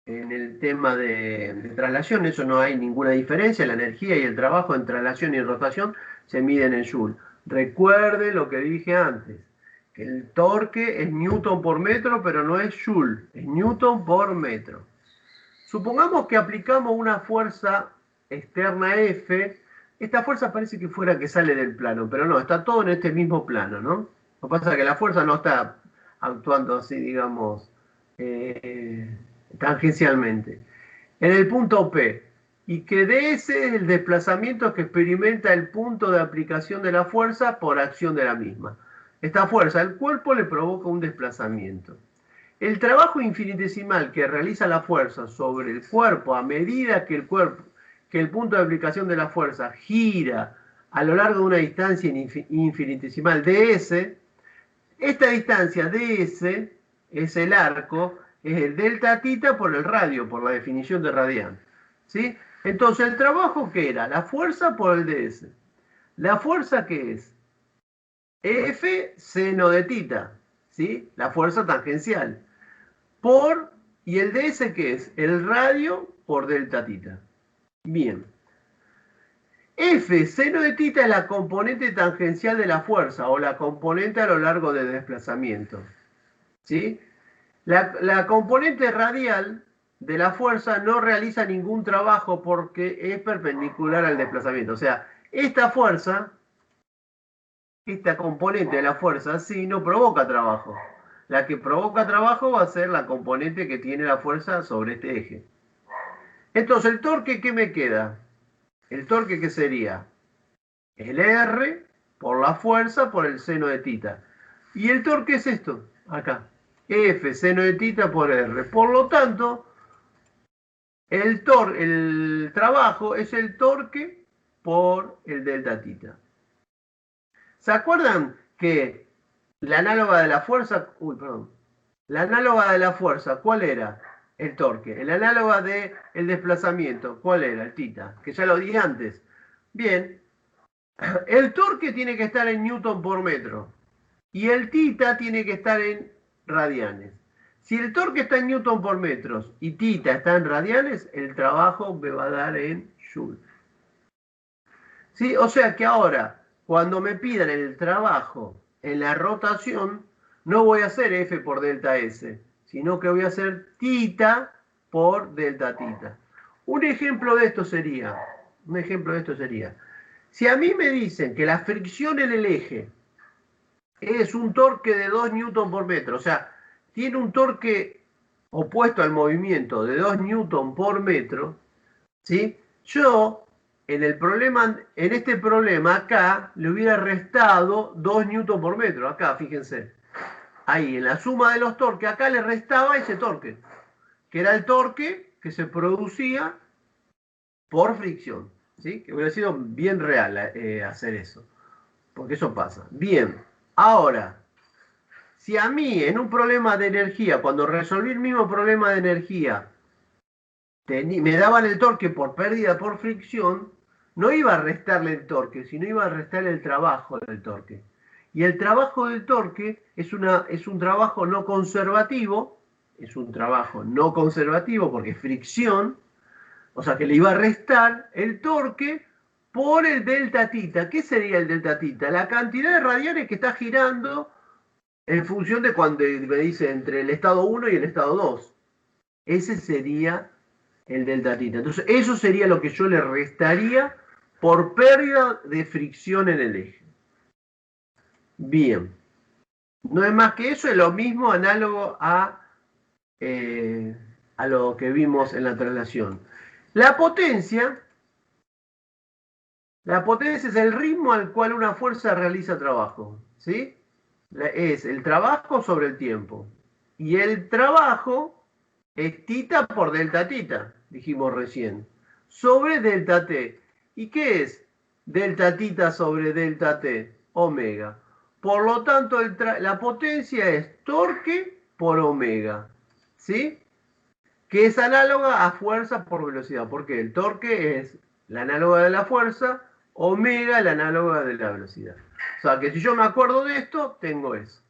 en el tema de traslación. Eso no hay ninguna diferencia. La energía y el trabajo en traslación y en rotación se miden en Joule. Recuerde lo que dije antes. Que el torque es Newton por metro, pero no es Joule. Es Newton por metro. Supongamos que aplicamos una fuerza externa F. Esta fuerza parece que fuera que sale del plano, pero no, está todo en este mismo plano, ¿no? Lo que pasa es que la fuerza no está actuando así, digamos, tangencialmente. En el punto P, y que DS es el desplazamiento que experimenta el punto de aplicación de la fuerza por acción de la misma. Esta fuerza al cuerpo le provoca un desplazamiento. El trabajo infinitesimal que realiza la fuerza sobre el cuerpo a medida que que el punto de aplicación de la fuerza gira a lo largo de una distancia infinitesimal ds, esta distancia ds es el arco, es el delta tita por el radio, por la definición de radián. ¿Sí? Entonces, el trabajo, ¿qué era? La fuerza por el ds. ¿La fuerza qué es? F seno de tita, ¿sí? La fuerza tangencial. ¿Y el ds qué es? El radio por delta tita. Bien. F seno de tita es la componente tangencial de la fuerza, o la componente a lo largo del desplazamiento. ¿Sí? La componente radial de la fuerza no realiza ningún trabajo porque es perpendicular al desplazamiento. O sea, esta fuerza, esta componente de la fuerza, sí, no provoca trabajo. La que provoca trabajo va a ser la componente que tiene la fuerza sobre este eje. Entonces, ¿el torque qué me queda? ¿El torque qué sería? El R por la fuerza por el seno de tita. ¿Y el torque es esto? Acá. F seno de tita por R. Por lo tanto, el trabajo es el torque por el delta tita. ¿Se acuerdan que la análoga de la fuerza... La análoga de la fuerza, ¿cuál era? El torque. El análoga del desplazamiento, ¿cuál era? El tita, que ya lo dije antes. Bien, el torque tiene que estar en newton por metro y el tita tiene que estar en radianes. Si el torque está en newton por metros y tita está en radianes, el trabajo me va a dar en joule. ¿Sí? O sea que ahora, cuando me pidan el trabajo en la rotación, no voy a hacer F por delta S, sino que voy a hacer tita por delta tita. Un ejemplo de esto sería, si a mí me dicen que la fricción en el eje es un torque de 2 newton por metro, o sea, tiene un torque opuesto al movimiento de 2 newton por metro, ¿sí? Yo, en este problema acá, le hubiera restado 2 newton por metro, acá, fíjense. Ahí, en la suma de los torques, acá le restaba ese torque, que era el torque que se producía por fricción, ¿sí? Que hubiera sido bien real hacer eso, porque eso pasa. Bien, ahora, si a mí en un problema de energía, cuando resolví el mismo problema de energía, me daban el torque por pérdida por fricción, no iba a restarle el torque, sino iba a restarle el trabajo del torque. Y el trabajo del torque es un trabajo no conservativo, porque es fricción, o sea que le iba a restar el torque por el delta tita. ¿Qué sería el delta tita? La cantidad de radianes que está girando en función de cuando me dice entre el estado 1 y el estado 2. Ese sería el delta tita. Entonces, eso sería lo que yo le restaría por pérdida de fricción en el eje. Bien. No es más que eso, es lo mismo análogo a lo que vimos en la traslación. La potencia es el ritmo al cual una fuerza realiza trabajo, ¿sí? Es el trabajo sobre el tiempo. Y el trabajo es tita por delta tita, dijimos recién, sobre delta t. ¿Y qué es delta tita sobre delta t? Omega. Por lo tanto, la potencia es torque por omega, ¿sí? Que es análoga a fuerza por velocidad, porque el torque es la análoga de la fuerza, omega la análoga de la velocidad. O sea, que si yo me acuerdo de esto, tengo eso.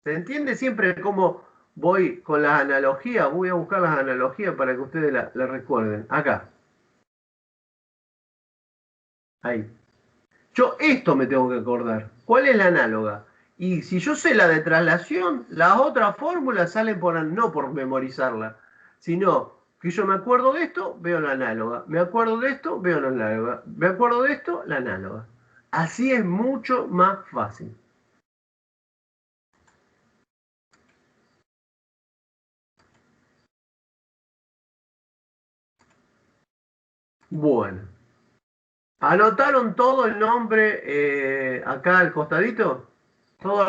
¿Se entiende siempre cómo voy con las analogías? Voy a buscar las analogías para que ustedes la recuerden. Acá. Ahí. Yo esto me tengo que acordar. ¿Cuál es la análoga? Y si yo sé la de traslación, las otras fórmulas salen no por memorizarla, sino que yo me acuerdo de esto, veo la análoga. Me acuerdo de esto, veo la análoga. Me acuerdo de esto, la análoga. Así es mucho más fácil. Bueno. ¿Anotaron todo el nombre acá al costadito? ¿Todo